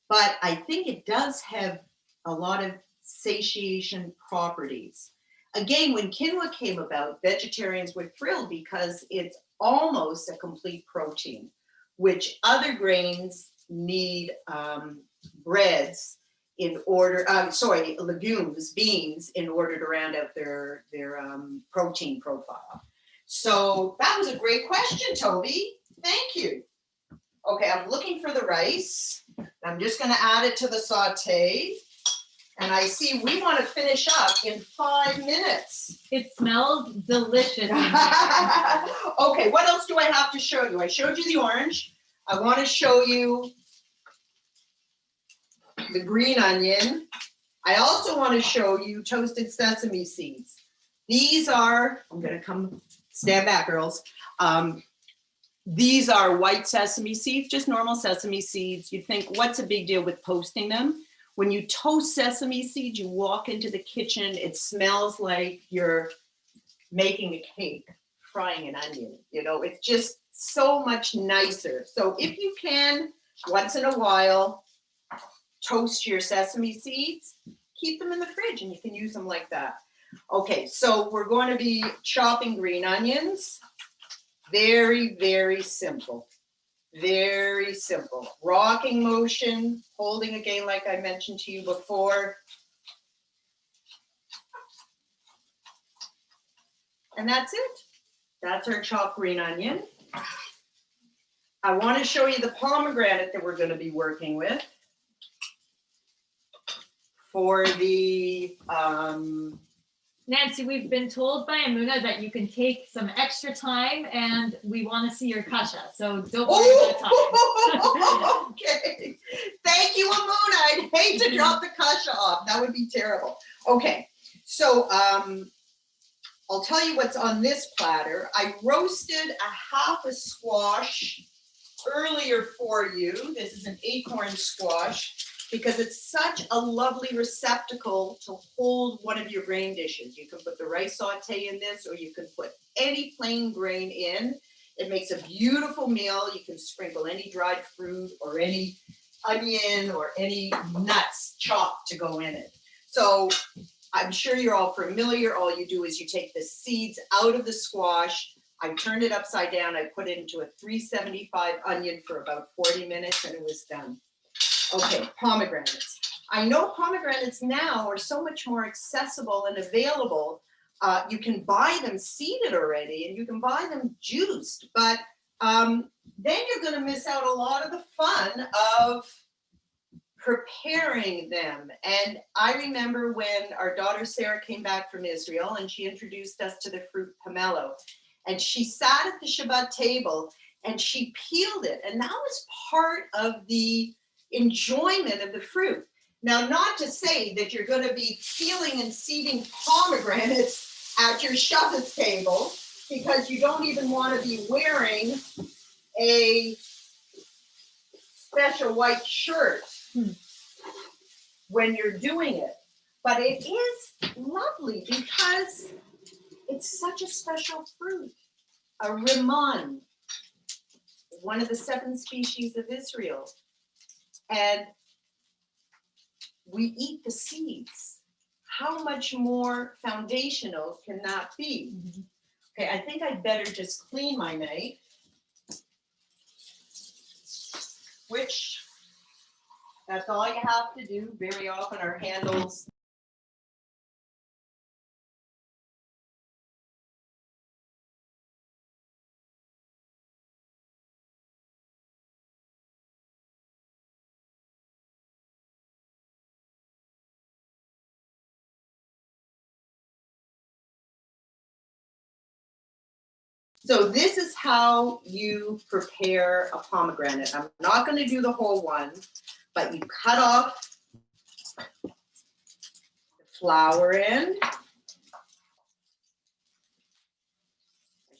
but I think it does have a lot of satiation properties. Again, when quinoa came about, vegetarians were thrilled because it's almost a complete protein, which other grains need breads in order, legumes, beans, in order to round out their protein profile. So that was a great question, Toby. Thank you. Okay, I'm looking for the rice. I'm just going to add it to the saute. And I see we want to finish up in 5 minutes. It smells delicious. Okay, what else do I have to show you? I showed you the orange. I want to show you the green onion. I also want to show you toasted sesame seeds. These are, I'm going to come, stand back, girls. These are white sesame seeds, just normal sesame seeds. You'd think, what's a big deal with toasting them? When you toast sesame seeds, you walk into the kitchen, it smells like you're making a cake, frying an onion. You know, it's just so much nicer. So if you can, once in a while, toast your sesame seeds, keep them in the fridge and you can use them like that. Okay, so we're going to be chopping green onions. Very, very simple. Very simple. Rocking motion, holding again like I mentioned to you before. And that's it. That's our chopped green onion. I want to show you the pomegranate that we're going to be working with for the Nancy, we've been told by Emunah that you can take some extra time and we want to see your kasha. So don't worry about time. Okay. Thank you, Emunah. I'd hate to drop the kasha off. That would be terrible. Okay. So I'll tell you what's on this platter. I roasted a half a squash earlier for you. This is an acorn squash, because it's such a lovely receptacle to hold one of your grain dishes. You can put the rice saute in this, or you can put any plain grain in. It makes a beautiful meal. You can sprinkle any dried fruit or any onion or any nuts chopped to go in it. So I'm sure you're all familiar. All you do is you take the seeds out of the squash. I turned it upside down. I put it into a 375 onion for about 40 minutes and it was done. Okay, pomegranates. I know pomegranates now are so much more accessible and available. You can buy them seeded already and you can buy them juiced, but then you're going to miss out a lot of the fun of preparing them. And I remember when our daughter Sarah came back from Israel and she introduced us to the fruit pomelo. And she sat at the Shabbat table and she peeled it. And that was part of the enjoyment of the fruit. Now, not to say that you're going to be peeling and seeding pomegranates at your Shabbat table, because you don't even want to be wearing a special white shirt when you're doing it. But it is lovely because it's such a special fruit. A rimon, one of the 7 species of Israel. and we eat the seeds. How much more foundational can that be? Okay, I think I'd better just clean my knife, which that's all you have to do. Very often our handles So this is how you prepare a pomegranate. I'm not going to do the whole one, but you cut off the flower end. I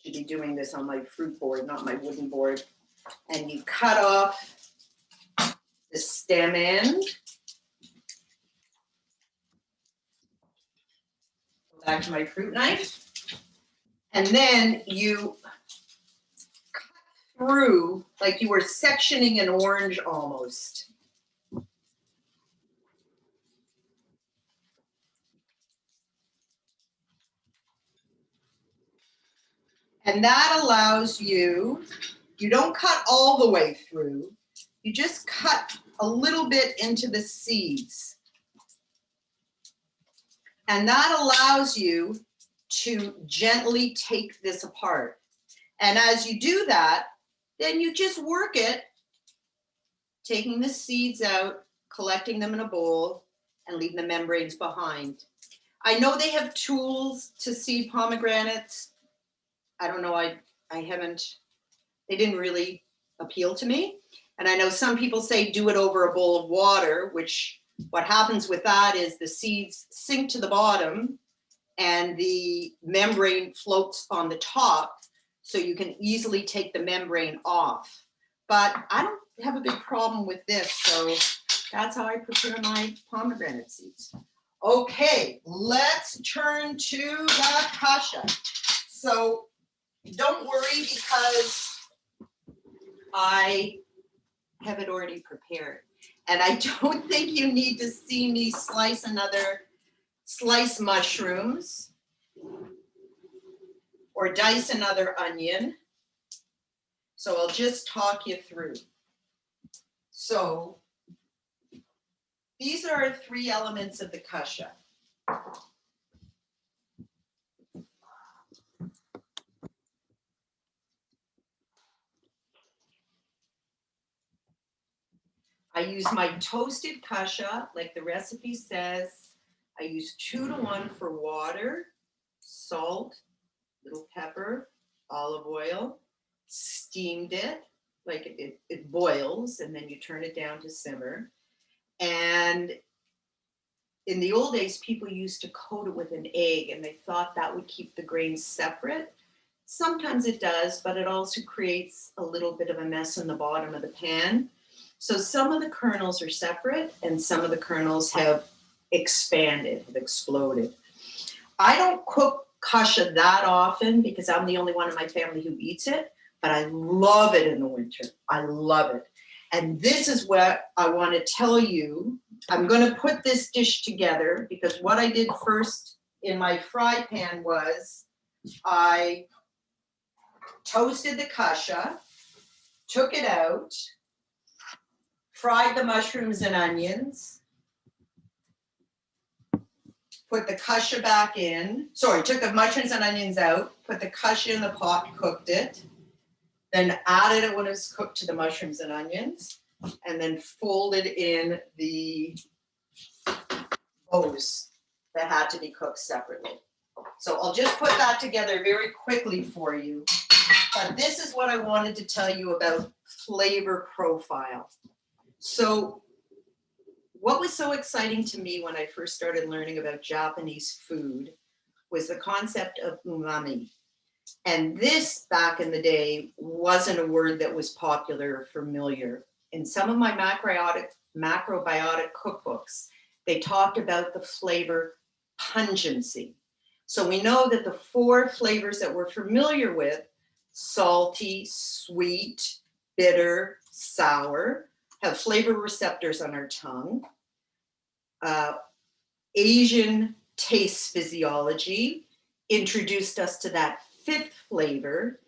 should be doing this on my fruit board, not my wooden board. And you cut off the stem end. Go back to my fruit knife. And then you cut through like you were sectioning an orange almost. And that allows you, you don't cut all the way through, you just cut a little bit into the seeds. And that allows you to gently take this apart. And as you do that, then you just work it, taking the seeds out, collecting them in a bowl, and leaving the membranes behind. I know they have tools to seed pomegranates. I don't know, I haven't, they didn't really appeal to me. And I know some people say do it over a bowl of water, which what happens with that is the seeds sink to the bottom and the membrane floats on the top, so you can easily take the membrane off. But I don't have a big problem with this, so that's how I prepare my pomegranate seeds. Okay, let's turn to the kasha. So don't worry, because I have it already prepared. And I don't think you need to see me slice mushrooms or dice another onion. So I'll just talk you through. So these are 3 elements of the kasha. I use my toasted kasha, like the recipe says. I use 2 to 1 for water, salt, little pepper, olive oil, steamed it, like it boils, and then you turn it down to simmer. And in the old days, people used to coat it with an egg, and they thought that would keep the grains separate. Sometimes it does, but it also creates a little bit of a mess in the bottom of the pan. So some of the kernels are separate, and some of the kernels have expanded, have exploded. I don't cook kasha that often because I'm the only one in my family who eats it, but I love it in the winter. I love it. And this is what I want to tell you. I'm going to put this dish together because what I did first in my fry pan was I toasted the kasha, took it out, fried the mushrooms and onions, put the kasha back in. Sorry, took the mushrooms and onions out, put the kasha in the pot, cooked it, then added it when it was cooked to the mushrooms and onions, and then folded in the bows that had to be cooked separately. So I'll just put that together very quickly for you. But this is what I wanted to tell you about flavor profile. So what was so exciting to me when I first started learning about Japanese food was the concept of umami. And this, back in the day, wasn't a word that was popular or familiar. In some of my macrobiotic cookbooks, they talked about the flavor pungency. So we know that the 4 flavors that we're familiar with, salty, sweet, bitter, sour, have flavor receptors on our tongue. Asian taste physiology introduced us to that fifth flavor,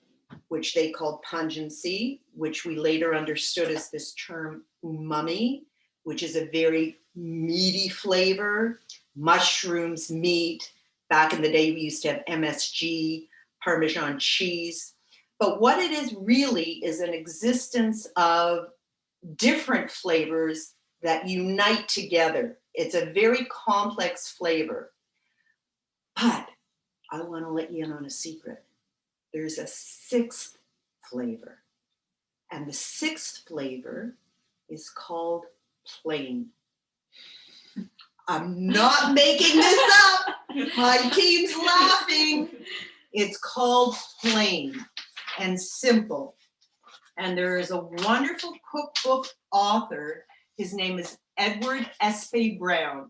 which they called pungency, which we later understood as this term umami, which is a very meaty flavor. Mushrooms, meat. Back in the day, we used to have MSG, Parmesan cheese. But what it is really is an existence of different flavors that unite together. It's a very complex flavor. But I want to let you in on a secret. There's a sixth flavor. And the sixth flavor is called plain. I'm not making this up. My team's laughing. It's called plain and simple. And there is a wonderful cookbook author. His name is Edward Espay Brown.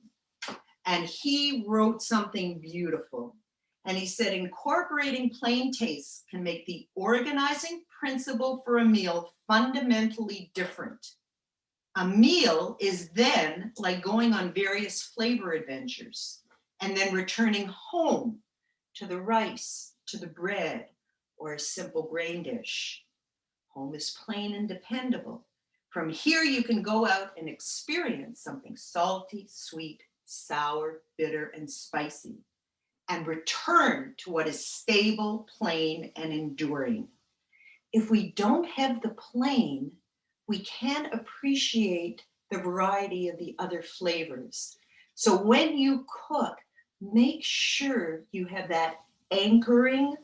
And he wrote something beautiful. And he said, incorporating plain tastes can make the organizing principle for a meal fundamentally different. A meal is then like going on various flavor adventures and then returning home to the rice, to the bread, or a simple grain dish. Home is plain and dependable. From here, you can go out and experience something salty, sweet, sour, bitter, and spicy, and return to what is stable, plain, and enduring. If we don't have the plain, we can't appreciate the variety of the other flavors. So when you cook, make sure you have that anchoring,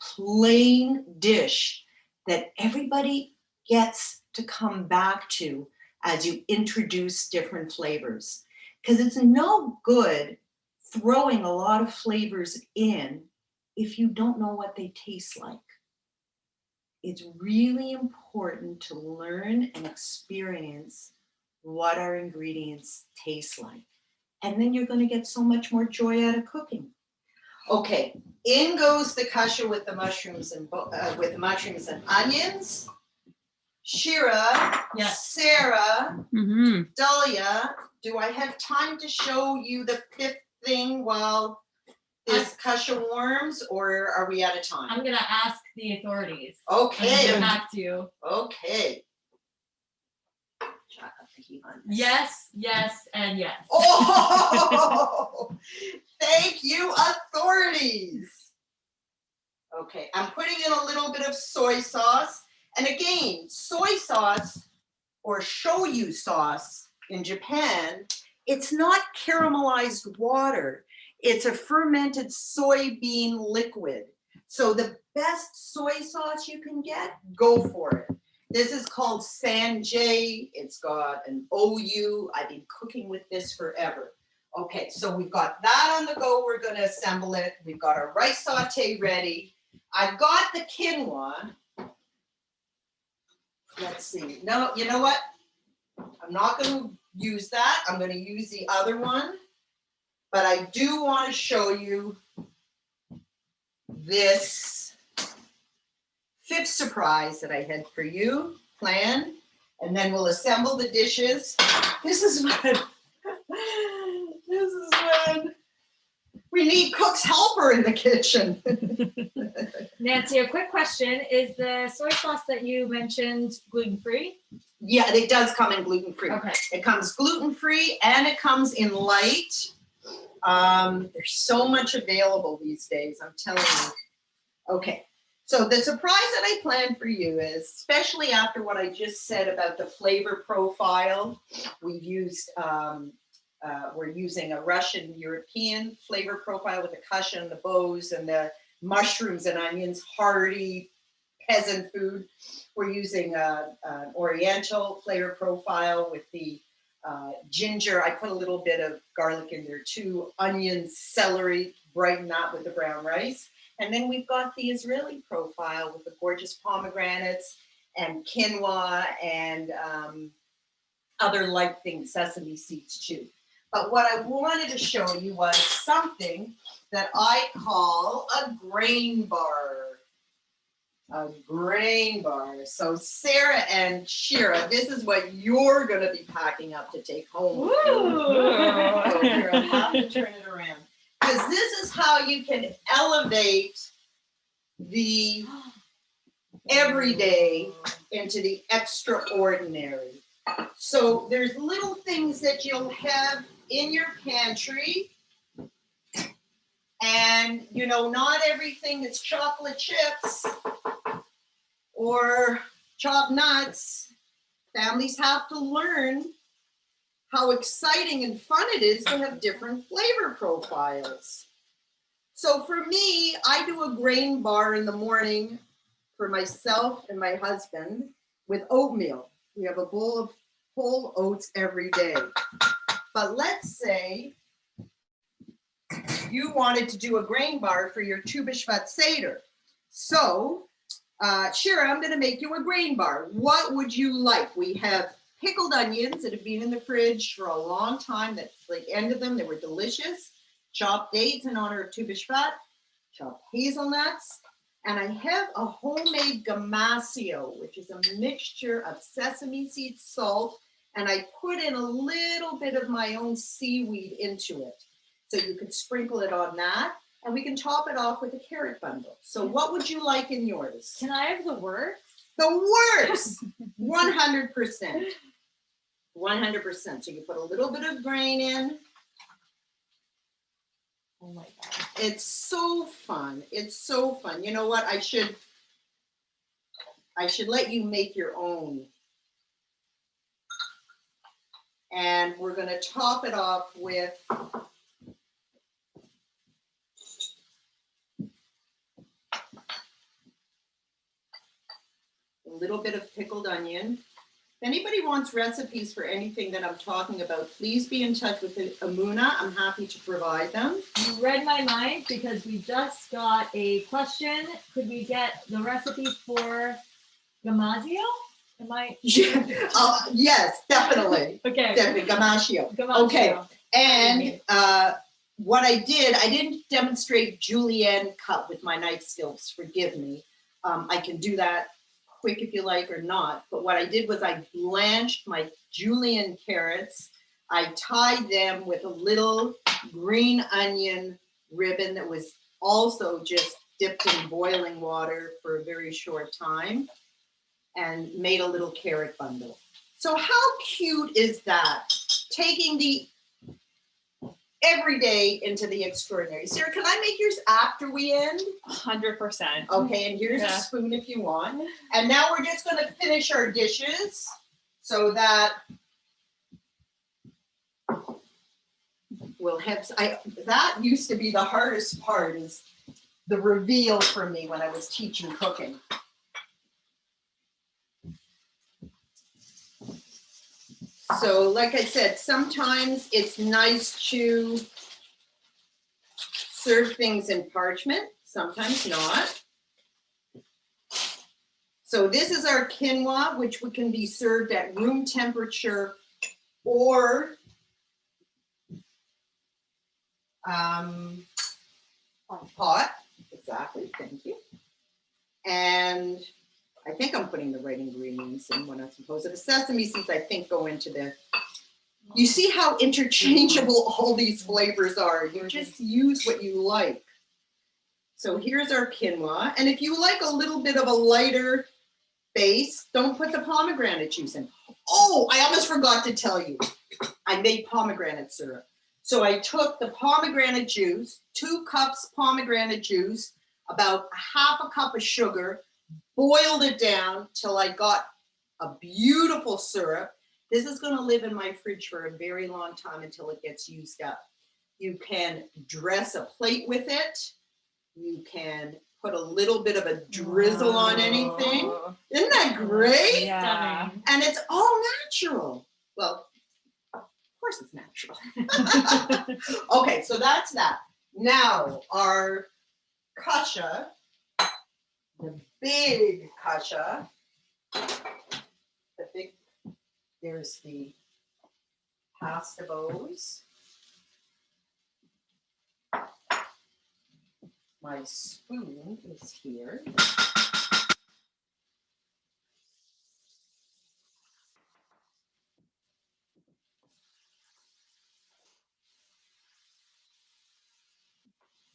plain dish that everybody gets to come back to as you introduce different flavors. Because it's no good throwing a lot of flavors in if you don't know what they taste like. It's really important to learn and experience what our ingredients taste like. And then you're going to get so much more joy out of cooking. Okay, in goes the kasha with the mushrooms and onions. Shira, Yes. Sarah, Dahlia, do I have time to show you the fifth thing while this kasha warms, or are we out of time? I'm gonna ask the authorities. Okay. Get back to you. Okay. Shut up the heat on this. Yes, yes, and yes. Oh, thank you, authorities. Okay, I'm putting in a little bit of soy sauce. And again, soy sauce or shoyu sauce in Japan, it's not caramelized water. It's a fermented soybean liquid. So the best soy sauce you can get, go for it. This is called Sanjay. It's got an OU. I've been cooking with this forever. Okay, so we've got that on the go. We're going to assemble it. We've got our rice saute ready. I've got the quinoa. Let's see. No, you know what? I'm not going to use that. I'm going to use the other one. But I do want to show you this fifth surprise that I had for you planned. And then we'll assemble the dishes. This is when we need cook's helper in the kitchen. Nancy, a quick question. Is the soy sauce that you mentioned gluten-free? Yeah, it does come in gluten-free. Okay. It comes gluten-free and it comes in light. There's so much available these days, I'm telling you. Okay, so the surprise that I planned for you is, especially after what I just said about the flavor profile, we've used, we're using a Russian European flavor profile with the kasha and the bows and the mushrooms and onions, hearty peasant food. We're using an Oriental flavor profile with the ginger. I put a little bit of garlic in there too, onions, celery, brighten that with the brown rice. And then we've got the Israeli profile with the gorgeous pomegranates and quinoa and other light things, sesame seeds too. But what I wanted to show you was something that I call a grain bar. a grain bar. So Sarah and Shira, this is what you're gonna be packing up to take home with you. Oh, here, I'll have to turn it around. Because this is how you can elevate the everyday into the extraordinary. So there's little things that you'll have in your pantry. And, you know, not everything is chocolate chips or chopped nuts. Families have to learn how exciting and fun it is to have different flavor profiles. So for me, I do a grain bar in the morning for myself and my husband with oatmeal. We have a bowl of whole oats every day. But let's say you wanted to do a grain bar for your Tu B'Shvat Seder. So, Shira, I'm gonna make you a grain bar. What would you like? We have pickled onions that have been in the fridge for a long time. That's the end of them, they were delicious. Chopped dates in honor of Tu B'Shvat, chopped hazelnuts, and I have a homemade gamasio, which is a mixture of sesame seed, salt, and I put in a little bit of my own seaweed into it. So you could sprinkle it on that, and we can top it off with a carrot bundle. So what would you like in yours? Can I have the works? The works, 100%. 100%. So you put a little bit of grain in. Oh my God. It's so fun. It's so fun. You know what? I should let you make your own. And we're going to top it off with a little bit of pickled onion. If anybody wants recipes for anything that I'm talking about, please be in touch with Emunah. I'm happy to provide them. You read my mind because we just got a question. Could we get the recipes for gamasio? Am I? Yes, definitely. Okay. Definitely, gamasio. Gamasio. Okay, and what I didn't demonstrate julienne cut with my knife skills, forgive me. I can do that quick if you like or not, but what I did was I blanched my julienne carrots. I tied them with a little green onion ribbon that was also just dipped in boiling water for a very short time and made a little carrot bundle. So how cute is that? Taking the everyday into the extraordinary. Sarah, can I make yours after we end? 100%. Okay, and here's a spoon if you want. And now we're just going to finish our dishes so that we'll have, that used to be the hardest part, is the reveal for me when I was teaching cooking. So like I said, sometimes it's nice to serve things in parchment, sometimes not. So this is our quinoa, which can be served at room temperature or hot. Exactly, thank you. And I think I'm putting the right ingredients in when I'm supposed to. The sesame seeds, I think, go into the, you see how interchangeable all these flavors are. You just use what you like. So here's our quinoa. And if you like a little bit of a lighter base, don't put the pomegranate juice in. Oh, I almost forgot to tell you. I made pomegranate syrup. So I took the pomegranate juice, 2 cups pomegranate juice, about half a cup of sugar, boiled it down till I got a beautiful syrup. This is going to live in my fridge for a very long time until it gets used up. You can dress a plate with it. You can put a little bit of a drizzle on anything. Isn't that great? Yeah. And it's all natural. Well, of course it's natural. Okay, so that's that. Now our kasha, the big kasha, there's the pasta bows. My spoon is here.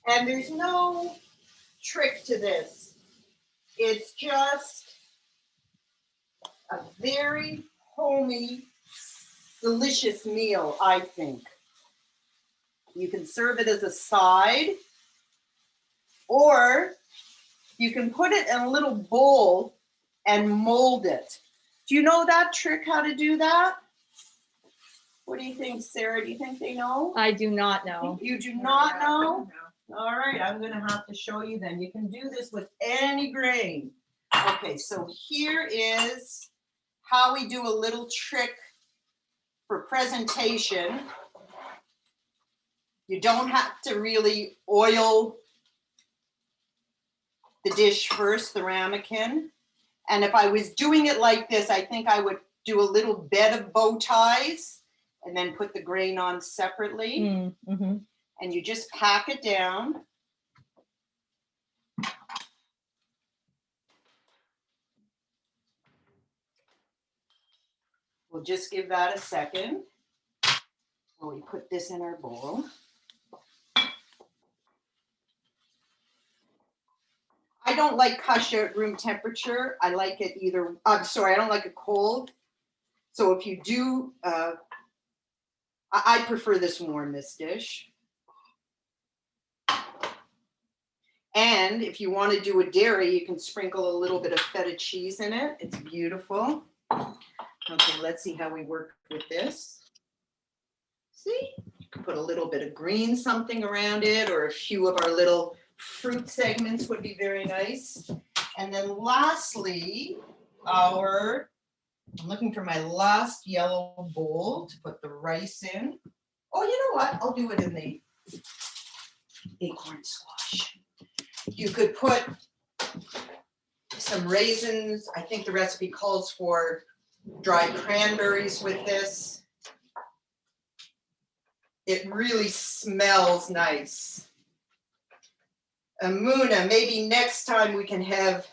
And there's no trick to this. It's just a very homey, delicious meal, I think. You can serve it as a side, or you can put it in a little bowl and mold it. Do you know that trick, how to do that? What do you think, Sarah? Do you think they know? I do not know. You do not know? All right, I'm gonna have to show you then. You can do this with any grain. Okay, so here is how we do a little trick for presentation. You don't have to really oil the dish first, the ramekin. And if I was doing it like this, I think I would do a little bed of bow ties and then put the grain on separately. Mm-hmm. And you just pack it down. We'll just give that a second while we put this in our bowl. I don't like kasha at room temperature. I like it either, I'm sorry, I don't like it cold. So if you do, I prefer this warm, this dish. And if you want to do a dairy, you can sprinkle a little bit of feta cheese in it. It's beautiful. Okay, let's see how we work with this. See, you can put a little bit of green something around it, or a few of our little fruit segments would be very nice. And then lastly, I'm looking for my last yellow bowl to put the rice in. Oh, you know what? I'll do it in the acorn squash. You could put some raisins. I think the recipe calls for dried cranberries with this. It really smells nice. Emunah, maybe next time we can have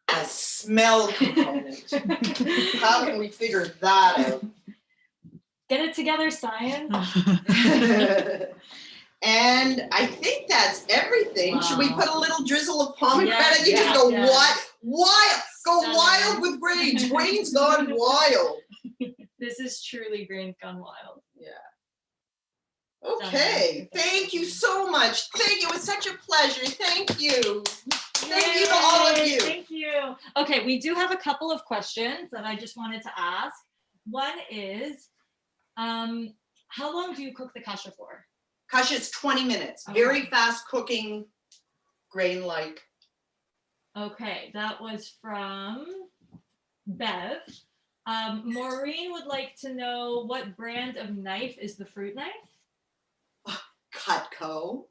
a smell component. How can we figure that out? Get it together, science. And I think that's everything. Wow. Should we put a little drizzle of pomegranate? Yes, You just yes, go yes. wild, go Stunning. wild with grains. Grains gone wild. This is truly grains gone wild. Okay, thank you so much. Thank you. It was such a pleasure. Thank you. Thank you to all of Yay, you. Thank you. Okay, we do have a couple of questions that I just wanted to ask. One is, how long do you cook the kasha for? Kasha is 20 minutes. Okay. Very fast cooking, grain-like. Okay, that was from Bev. Maureen would like to know what brand of knife is the fruit knife? Cutco.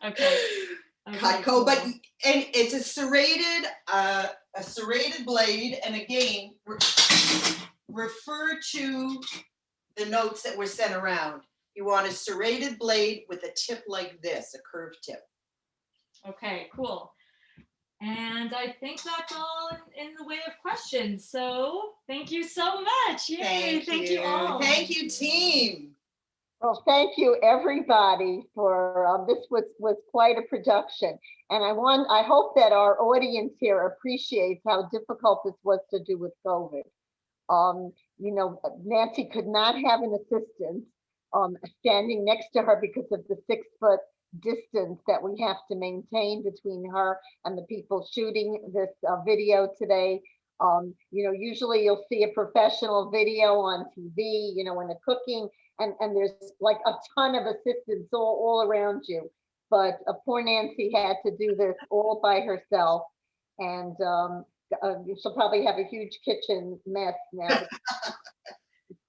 Okay. Cutco, cool. but and it's a serrated blade, and again, refer to the notes that were sent around. You want a serrated blade with a tip like this, a curved tip. Okay, cool. And I think that's all in the way of questions. So thank you so much. Yay, thank you all. Thank you, team. Well, thank you, everybody, for this was quite a production. And I hope that our audience here appreciates how difficult this was to do with COVID. You know, Nancy could not have an assistant standing next to her because of the 6-foot distance that we have to maintain between her and the people shooting this video today. You know, usually you'll see a professional video on TV, you know, in the cooking, and there's like a ton of assistants all around you. But poor Nancy had to do this all by herself, and she'll probably have a huge kitchen mess now.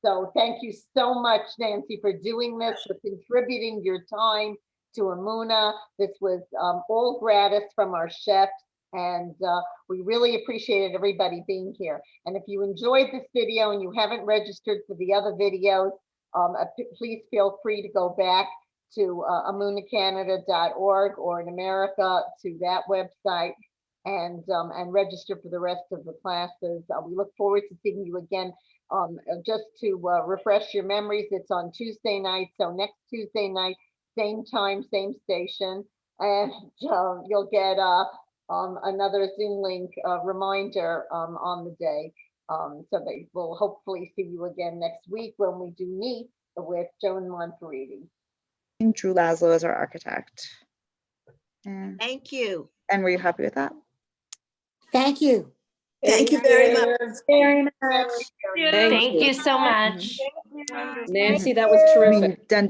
So thank you so much, Nancy, for doing this, for contributing your time to Emunah. This was all gratis from our chefs, and we really appreciated everybody being here. And if you enjoyed this video and you haven't registered for the other videos, please feel free to go back to emunahcanada.org, or in America to that website, and register for the rest of the classes. We look forward to seeing you again. Just to refresh your memories, it's on Tuesday night. So next Tuesday night, same time, same station. And you'll get another Zoom link reminder on the day. So that we'll hopefully see you again next week when we do meet with Joan Monferiti. Drew Laszlo as our architect. Thank you. And were you happy with that? Thank you. Thank you very much. Very much. Very Thank Thank you so much. Nancy, that was terrific. Done